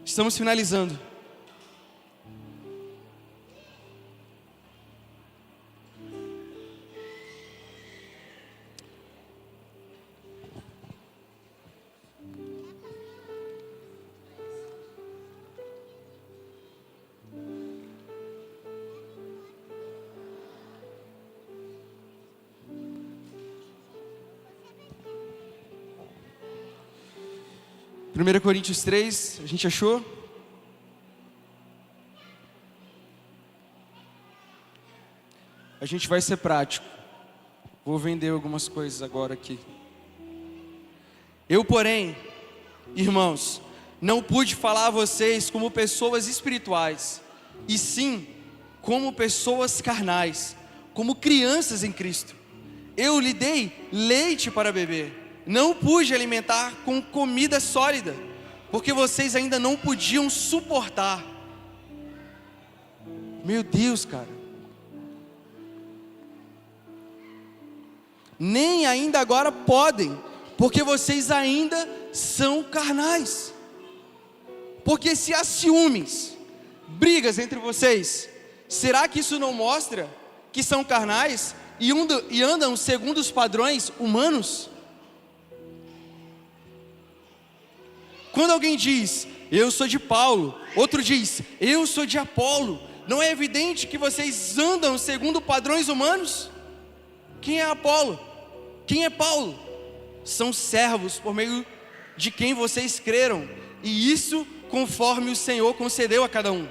Estamos finalizando. Primeira Coríntios 3, a gente achou? A gente vai ser prático. Vou vender algumas coisas agora aqui. Eu, porém, irmãos, não pude falar a vocês como pessoas espirituais, e sim como pessoas carnais, como crianças em Cristo. Eu lhe dei leite para beber. Não pude alimentar com comida sólida, porque vocês ainda não podiam suportar. Meu Deus, cara. Nem ainda agora podem, porque vocês ainda são carnais. Porque se há ciúmes, brigas entre vocês, será que isso não mostra que são carnais e andam segundo os padrões humanos? Quando alguém diz, eu sou de Paulo, outro diz, eu sou de Apolo, não é evidente que vocês andam segundo padrões humanos? Quem é Apolo? Quem é Paulo? São servos por meio de quem vocês creram, e isso conforme o Senhor concedeu a cada um.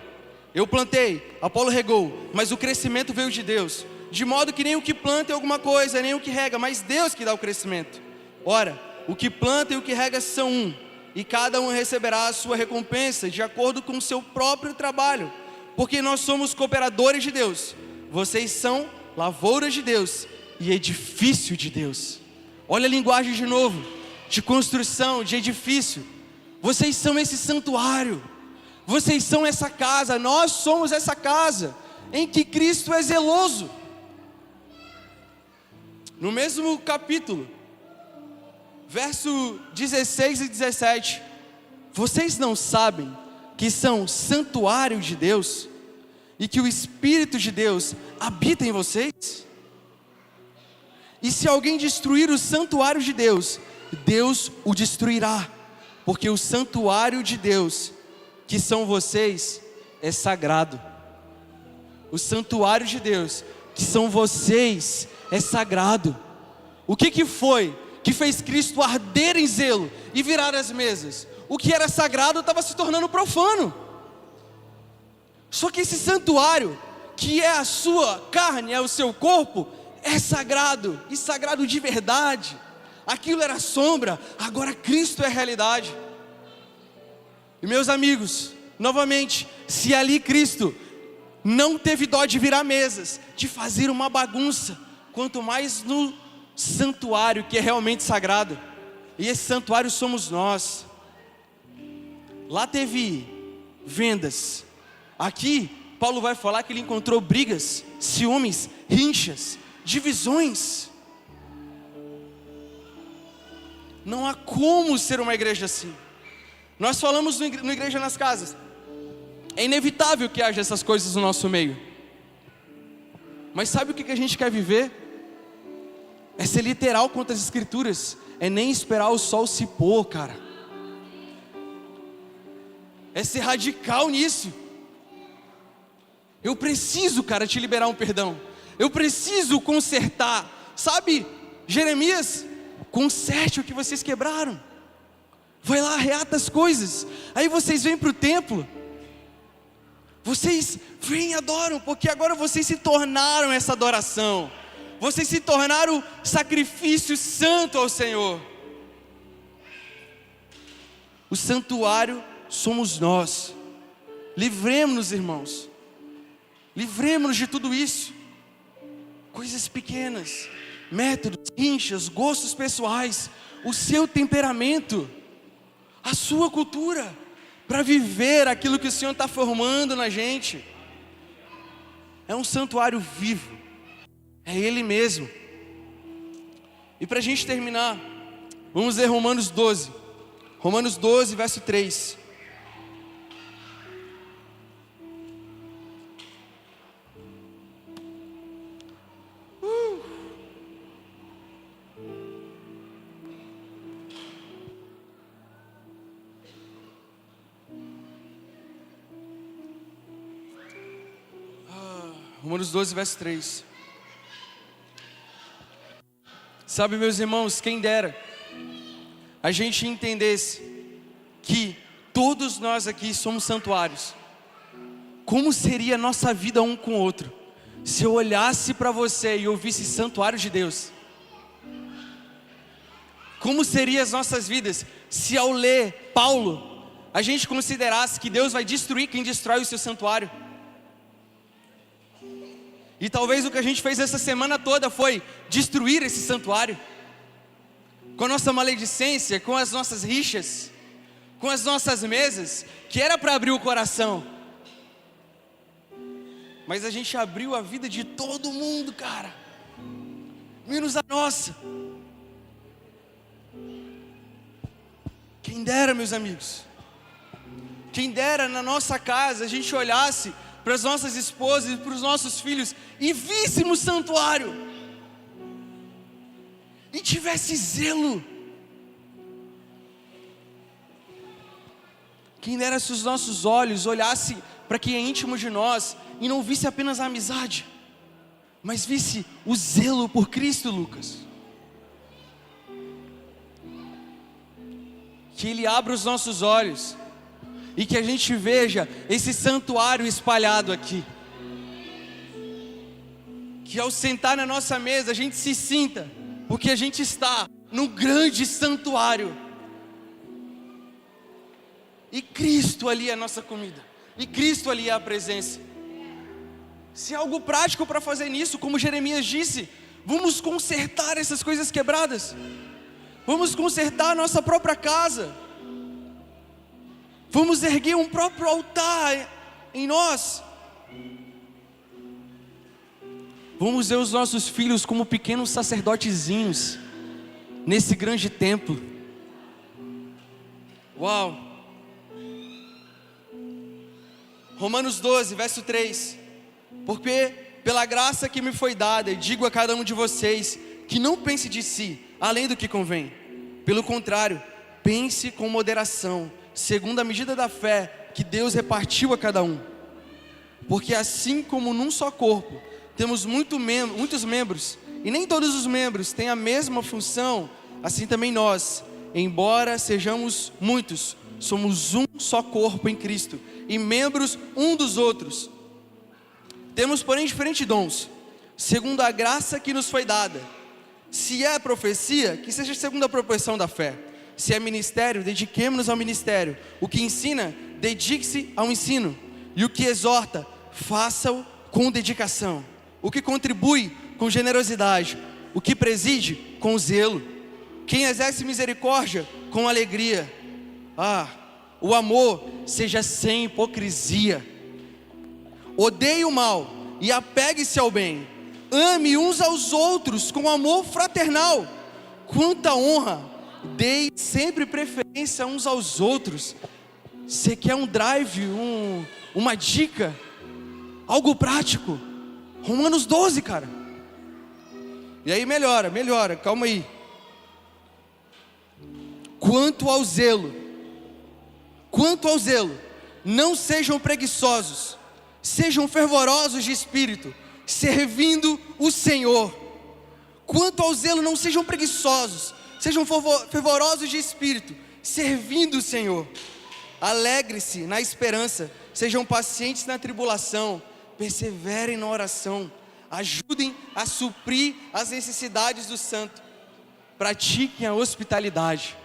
Eu plantei, Apolo regou, mas o crescimento veio de Deus, de modo que nem o que planta é alguma coisa, nem o que rega, mas Deus que dá o crescimento. Ora, o que planta e o que rega são um, e cada um receberá a sua recompensa de acordo com o seu próprio trabalho, porque nós somos cooperadores de Deus, vocês são lavouras de Deus e edifício de Deus. Olha a linguagem de novo, de construção, de edifício. Vocês são esse santuário, vocês são essa casa, nós somos essa casa em que Cristo é zeloso. No mesmo capítulo, verso 16 e 17, vocês não sabem que são santuário de Deus e que o Espírito de Deus habita em vocês? E se alguém destruir o santuário de Deus, Deus o destruirá, porque o santuário de Deus, que são vocês, é sagrado. O santuário de Deus, que são vocês, é sagrado. O que foi que fez Cristo arder em zelo e virar as mesas? O que era sagrado estava se tornando profano. Só que esse santuário, que é a sua carne, é o seu corpo, é sagrado, e sagrado de verdade. Aquilo era sombra, agora Cristo é realidade. E meus amigos, novamente, se ali Cristo não teve dó de virar mesas, de fazer uma bagunça, quanto mais no santuário que é realmente sagrado. E esse santuário somos nós. Lá teve vendas. Aqui Paulo vai falar que ele encontrou brigas, ciúmes, rinchas, divisões. Não há como ser uma igreja assim. Nós falamos no Igreja nas Casas, é inevitável que haja essas coisas no nosso meio. Mas sabe o que a gente quer viver? É ser literal quanto às escrituras. É nem esperar o sol se pôr, cara. É ser radical nisso. Eu preciso, cara, te liberar um perdão. Eu preciso consertar. Sabe, Jeremias, conserte o que vocês quebraram. Vai lá, reata as coisas. Aí vocês vêm para o templo. Vocês vêm e adoram, porque agora vocês se tornaram essa adoração. Vocês se tornaram sacrifício santo ao Senhor. O santuário somos nós. Livremos-nos, irmãos. Livremos-nos de tudo isso. Coisas pequenas, métodos, rinchas, gostos pessoais, o seu temperamento, a sua cultura, para viver aquilo que o Senhor está formando na gente. É um santuário vivo, é Ele mesmo. E para a gente terminar, vamos ler Romanos 12, verso 3. Romanos 12, verso 3. Sabe, meus irmãos, quem dera a gente entendesse que todos nós aqui somos santuários. Como seria a nossa vida um com o outro se eu olhasse para você e ouvisse santuário de Deus? Como seriam as nossas vidas se ao ler Paulo a gente considerasse que Deus vai destruir quem destrói o seu santuário? E talvez o que a gente fez essa semana toda foi destruir esse santuário, com a nossa maledicência, com as nossas rixas, com as nossas mesas, que era para abrir o coração, mas a gente abriu a vida de todo mundo, cara, menos a nossa. Quem dera, meus amigos, quem dera na nossa casa a gente olhasse para as nossas esposas e para os nossos filhos e víssemos santuário e tivesse zelo. Quem dera se os nossos olhos olhassem para quem é íntimo de nós e não visse apenas a amizade, mas visse o zelo por Cristo, Lucas. Que Ele abra os nossos olhos e que a gente veja esse santuário espalhado aqui. Que ao sentar na nossa mesa a gente se sinta, porque a gente está num grande santuário. E Cristo ali é a nossa comida. E Cristo ali é a presença. Se há algo prático para fazer nisso, como Jeremias disse, vamos consertar essas coisas quebradas. Vamos consertar a nossa própria casa. Vamos erguer um próprio altar em nós. Vamos ver os nossos filhos como pequenos sacerdotezinhos nesse grande templo. Uau! Romanos 12, verso 3. Porque pela graça que me foi dada, digo a cada um de vocês, que não pense de si, além do que convém. Pelo contrário, pense com moderação, segundo a medida da fé que Deus repartiu a cada um. Porque assim como num só corpo, temos muitos membros, e nem todos os membros têm a mesma função, assim também nós, embora sejamos muitos, somos um só corpo em Cristo, e membros um dos outros. Temos, porém, diferentes dons, segundo a graça que nos foi dada. Se é profecia, que seja segundo a proporção da fé. Se é ministério, dediquemo-nos ao ministério. O que ensina, dedique-se ao ensino. E o que exorta, faça-o com dedicação. O que contribui, com generosidade. O que preside, com zelo. Quem exerce misericórdia, com alegria. O amor seja sem hipocrisia. Odeie o mal e apegue-se ao bem. Ame uns aos outros com amor fraternal. Quanta honra, dê sempre preferência uns aos outros. Você quer um drive, uma dica, algo prático? Romanos 12, cara. E aí melhora, calma aí. Quanto ao zelo, não sejam preguiçosos, sejam fervorosos de espírito, servindo o Senhor. Quanto ao zelo, não sejam preguiçosos, sejam fervorosos de espírito, servindo o Senhor. Alegre-se na esperança, sejam pacientes na tribulação, perseverem na oração, ajudem a suprir as necessidades do santo, pratiquem a hospitalidade.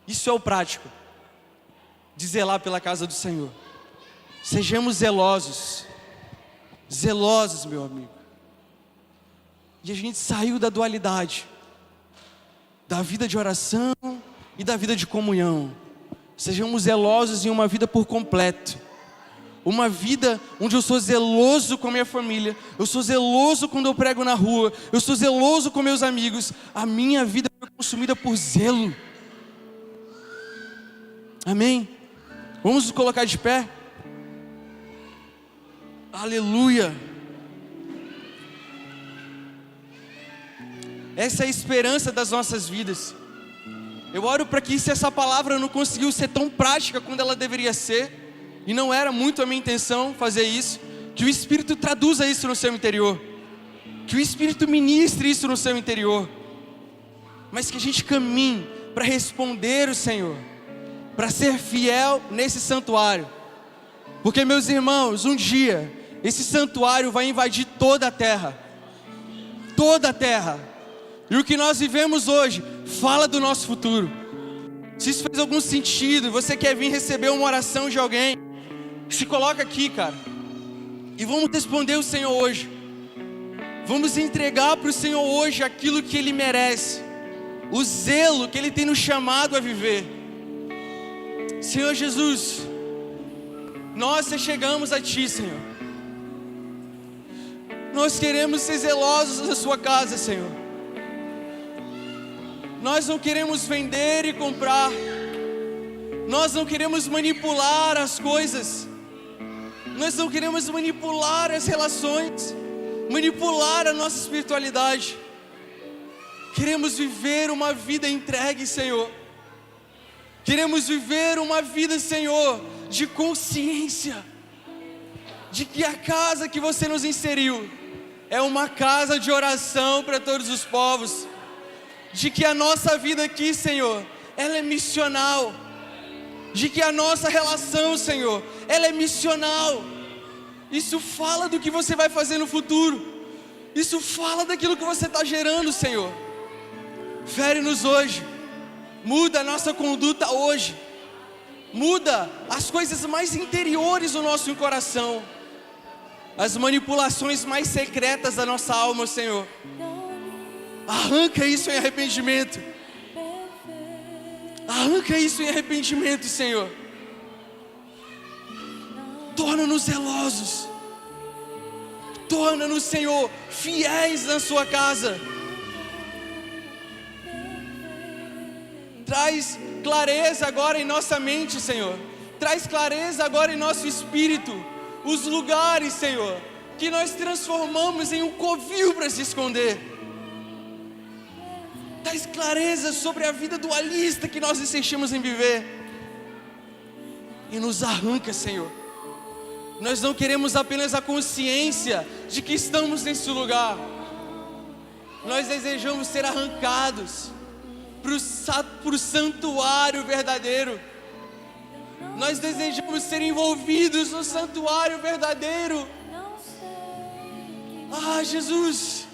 Isso é o prático, de zelar pela casa do Senhor. Sejamos zelosos, meu amigo. E a gente saiu da dualidade, da vida de oração e da vida de comunhão. Sejamos zelosos em uma vida por completo. Uma vida onde eu sou zeloso com a minha família, eu sou zeloso quando eu prego na rua, eu sou zeloso com meus amigos. A minha vida foi consumida por zelo. Amém? Vamos nos colocar de pé. Aleluia. Essa é a esperança das nossas vidas. Eu oro para que, se essa palavra não conseguiu ser tão prática quando ela deveria ser, e não era muito a minha intenção fazer isso, que o Espírito traduza isso no seu interior, que o Espírito ministre isso no seu interior, mas que a gente caminhe para responder o Senhor, para ser fiel nesse santuário. Porque, meus irmãos, um dia esse santuário vai invadir toda a terra. Toda a terra. E o que nós vivemos hoje fala do nosso futuro. Se isso fez algum sentido, você quer vir receber uma oração de alguém, se coloca aqui, cara, e vamos responder o Senhor hoje. Vamos entregar para o Senhor hoje aquilo que Ele merece, o zelo que Ele tem nos chamado a viver. Senhor Jesus, nós chegamos a Ti, Senhor. Nós queremos ser zelosos na Sua casa, Senhor. Nós não queremos vender e comprar. Nós não queremos manipular as coisas. Nós não queremos manipular as relações, manipular a nossa espiritualidade. Queremos viver uma vida entregue, Senhor. Queremos viver uma vida, Senhor, de consciência de que a casa que você nos inseriu é uma casa de oração para todos os povos. De que a nossa vida aqui, Senhor, ela é missional. De que a nossa relação, Senhor, ela é missional. Isso fala do que você vai fazer no futuro. Isso fala daquilo que você está gerando, Senhor. Fere-nos hoje. Muda a nossa conduta hoje. Muda as coisas mais interiores do nosso coração. As manipulações mais secretas da nossa alma, Senhor. Arranca isso em arrependimento. Arranca isso em arrependimento, Senhor. Torna-nos zelosos. Torna-nos, Senhor, fiéis na sua casa. Traz clareza agora em nossa mente, Senhor. Traz clareza agora em nosso espírito. Os lugares, Senhor, que nós transformamos em um covil para se esconder. Traz clareza sobre a vida dualista que nós insistimos em viver. E nos arranca, Senhor. Nós não queremos apenas a consciência de que estamos nesse lugar. Nós desejamos ser arrancados para o santuário verdadeiro. Nós desejamos ser envolvidos no santuário verdadeiro. Ah, Jesus,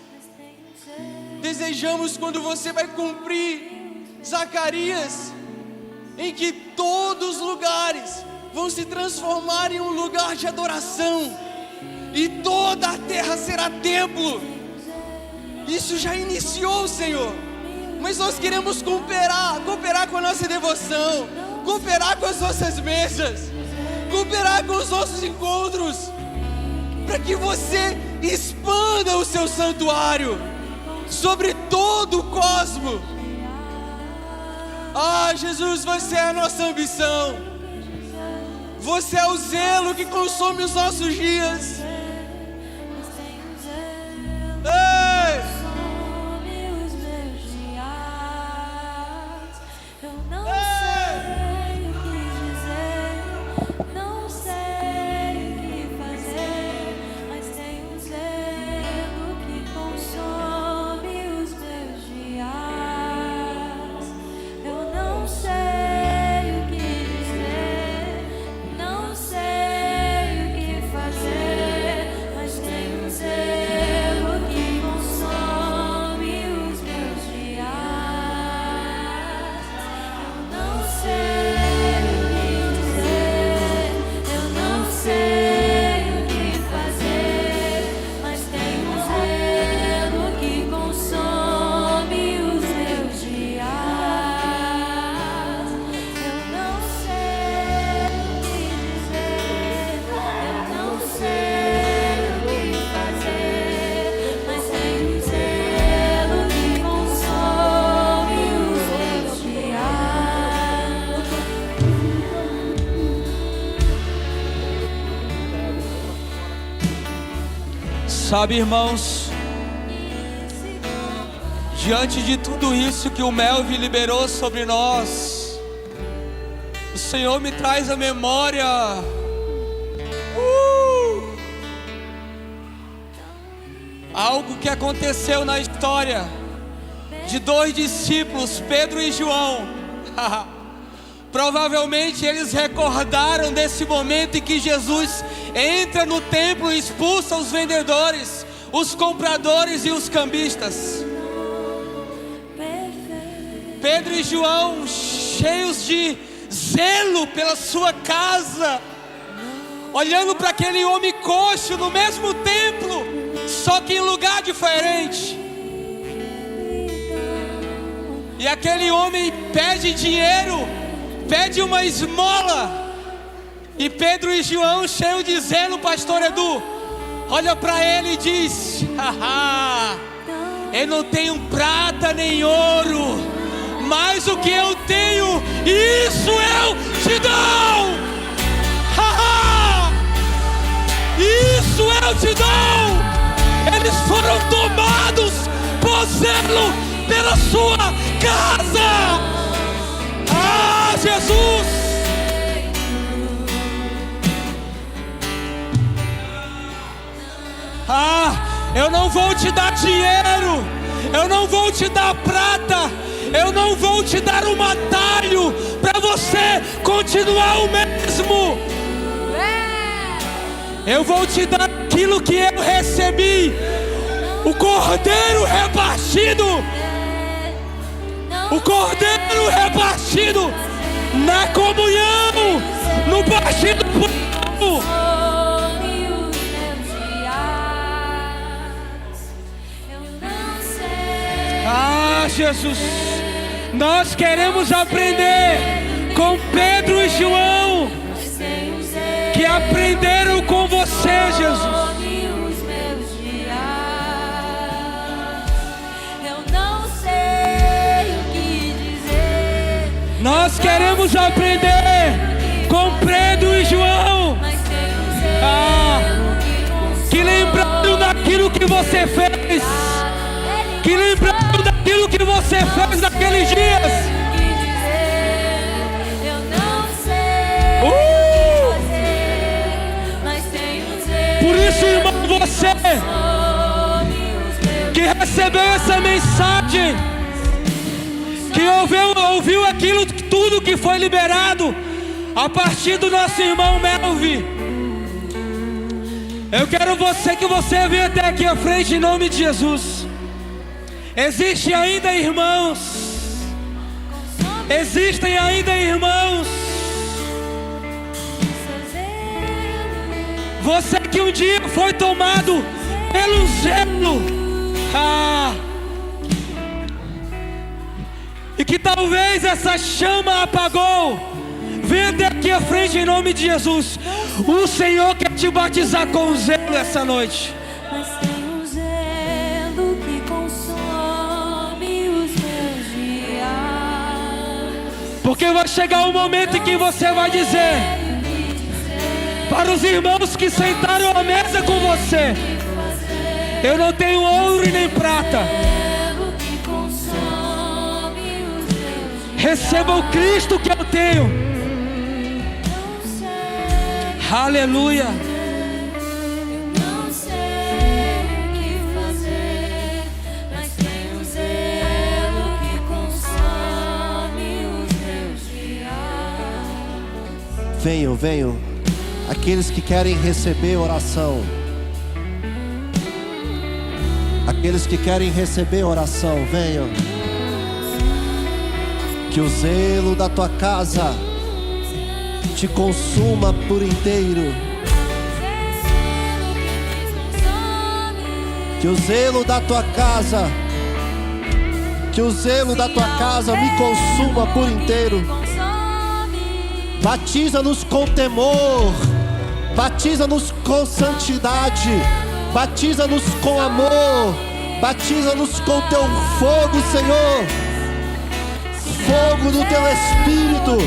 desejamos quando você vai cumprir Zacarias, em que todos os lugares vão se transformar em um lugar de adoração, e toda a terra será templo. Isso já iniciou, Senhor, mas nós queremos cooperar com a nossa devoção, cooperar com as nossas mesas, cooperar com os nossos encontros, para que você expanda o seu santuário sobre todo o cosmo. Ah, Jesus, você é a nossa ambição. Você é o zelo que consome os nossos dias. Ei! Sabe, irmãos, diante de tudo isso que o Melvin liberou sobre nós, o Senhor me traz à memória algo que aconteceu na história de dois discípulos, Pedro e João. Provavelmente eles recordaram desse momento em que Jesus entra no templo e expulsa os vendedores, os compradores e os cambistas. Pedro e João, cheios de zelo pela sua casa, olhando para aquele homem coxo no mesmo templo, só que em lugar diferente. E aquele homem pede dinheiro, pede uma esmola. E Pedro e João, cheio de zelo, pastor Edu, olha para ele e diz: eu não tenho prata nem ouro, mas o que eu tenho, isso eu te dou. Isso eu te dou. Eles foram tomados por zelo pela sua casa. Ah, Jesus! não vou te dar dinheiro, eu não vou te dar prata, eu não vou te dar um atalho para você continuar o mesmo. Eu vou te dar aquilo que eu recebi, o cordeiro repartido, o cordeiro repartido na comunhão, no partir do povo. Ah, Jesus, nós queremos aprender com Pedro e João, que aprenderam com você, Jesus. Nós queremos aprender com Pedro e João, que lembraram daquilo que você fez, que lembraram daquilo que você fez naqueles dias. Por isso, irmão, você que recebeu essa mensagem, que ouviu aquilo, tudo que foi liberado a partir do nosso irmão Melvin, eu quero que você venha até aqui à frente em nome de Jesus. Existem ainda irmãos, você que um dia foi tomado pelo zelo, e que talvez essa chama apagou, venha até aqui à frente em nome de Jesus. O Senhor quer te batizar com zelo essa noite. Mas tem um zelo que consome os meus dias. Porque vai chegar um momento em que você vai dizer para os irmãos que sentaram à mesa com você: eu não tenho ouro e nem prata, receba o Cristo que eu tenho. Aleluia. Não sei o que fazer, mas tem um zelo que consome os meus dias. Venham, aqueles que querem receber oração. Aqueles que querem receber oração, venham. Que o zelo da tua casa te consuma por inteiro. Que o zelo da tua casa, me consuma por inteiro. Batiza-nos com temor, batiza-nos com santidade, batiza-nos com amor, batiza-nos com teu fogo, Senhor. Fogo do teu Espírito.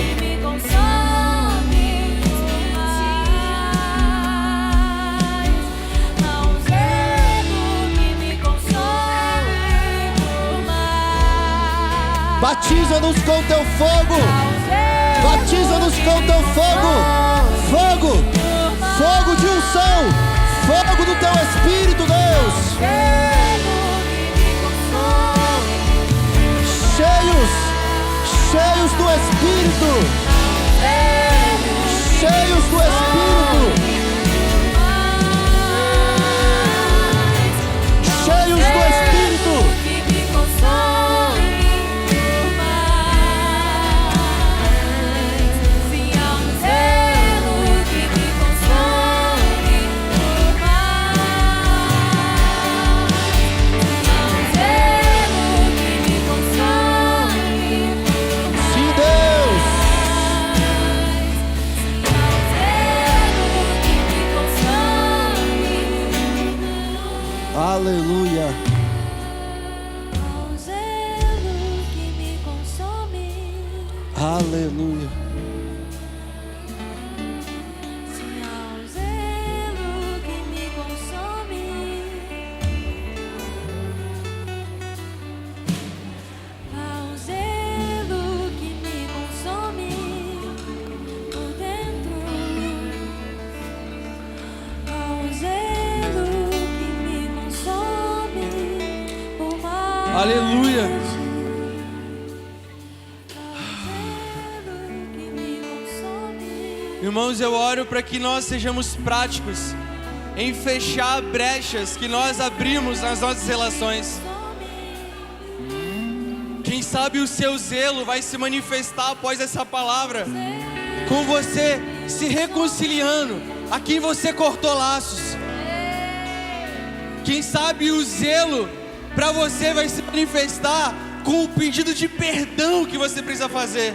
Batiza-nos com teu fogo. Batiza-nos com teu fogo. Fogo. Fogo de unção. Fogo do teu Espírito, Deus. Cheios do Espírito. Cheios do Espírito. Cheios do Espírito. Aleluia. Há um zelo que me consome. Aleluia. Sim, há um zelo que me consome. Há um zelo que me consome por dentro. Há um zelo que me consome. Aleluia. Irmãos, eu oro para que nós sejamos práticos em fechar brechas que nós abrimos nas nossas relações. Quem sabe o seu zelo vai se manifestar após essa palavra, com você se reconciliando a quem você cortou laços. Quem sabe o zelo para você vai se manifestar com o pedido de perdão que você precisa fazer,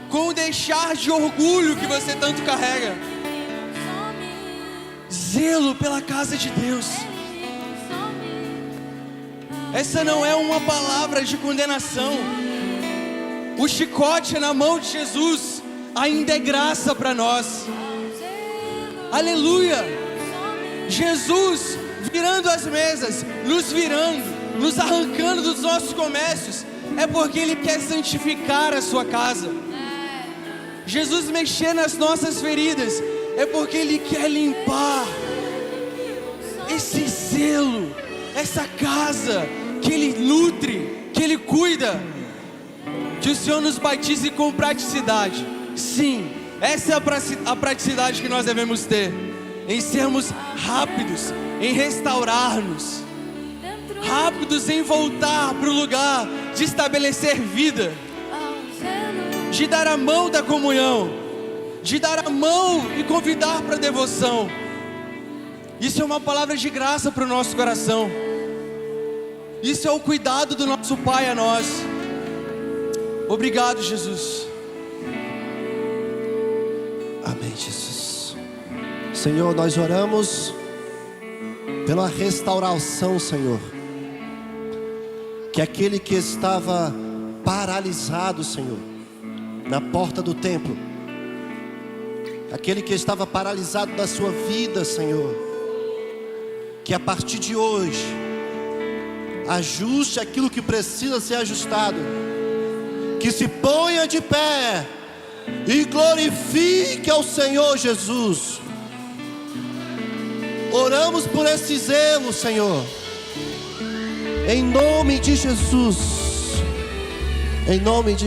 com o deixar de orgulho que você tanto carrega. Zelo pela casa de Deus. Essa não é uma palavra de condenação. O chicote na mão de Jesus ainda é graça para nós. Aleluia. Jesus virando as mesas, nos arrancando dos nossos comércios, é porque Ele quer santificar a sua casa. Jesus mexer nas nossas feridas, é porque Ele quer limpar esse zelo, essa casa que Ele nutre, que Ele cuida. Que o Senhor nos batize com praticidade. Sim, essa é a praticidade que nós devemos ter, em sermos rápidos, em restaurar-nos, rápidos em voltar para o lugar de estabelecer vida, de dar a mão da comunhão, de dar a mão e convidar para a devoção. Isso é uma palavra de graça para o nosso coração. Isso é o cuidado do nosso Pai a nós. Obrigado, Jesus. Amém, Jesus. Senhor, nós oramos pela restauração, Senhor. Que aquele que estava paralisado, Senhor, na porta do templo, aquele que estava paralisado na sua vida, Senhor, que a partir de hoje ajuste aquilo que precisa ser ajustado, que se ponha de pé e glorifique ao Senhor Jesus. Oramos por esse zelo, Senhor, em nome de Jesus, em nome de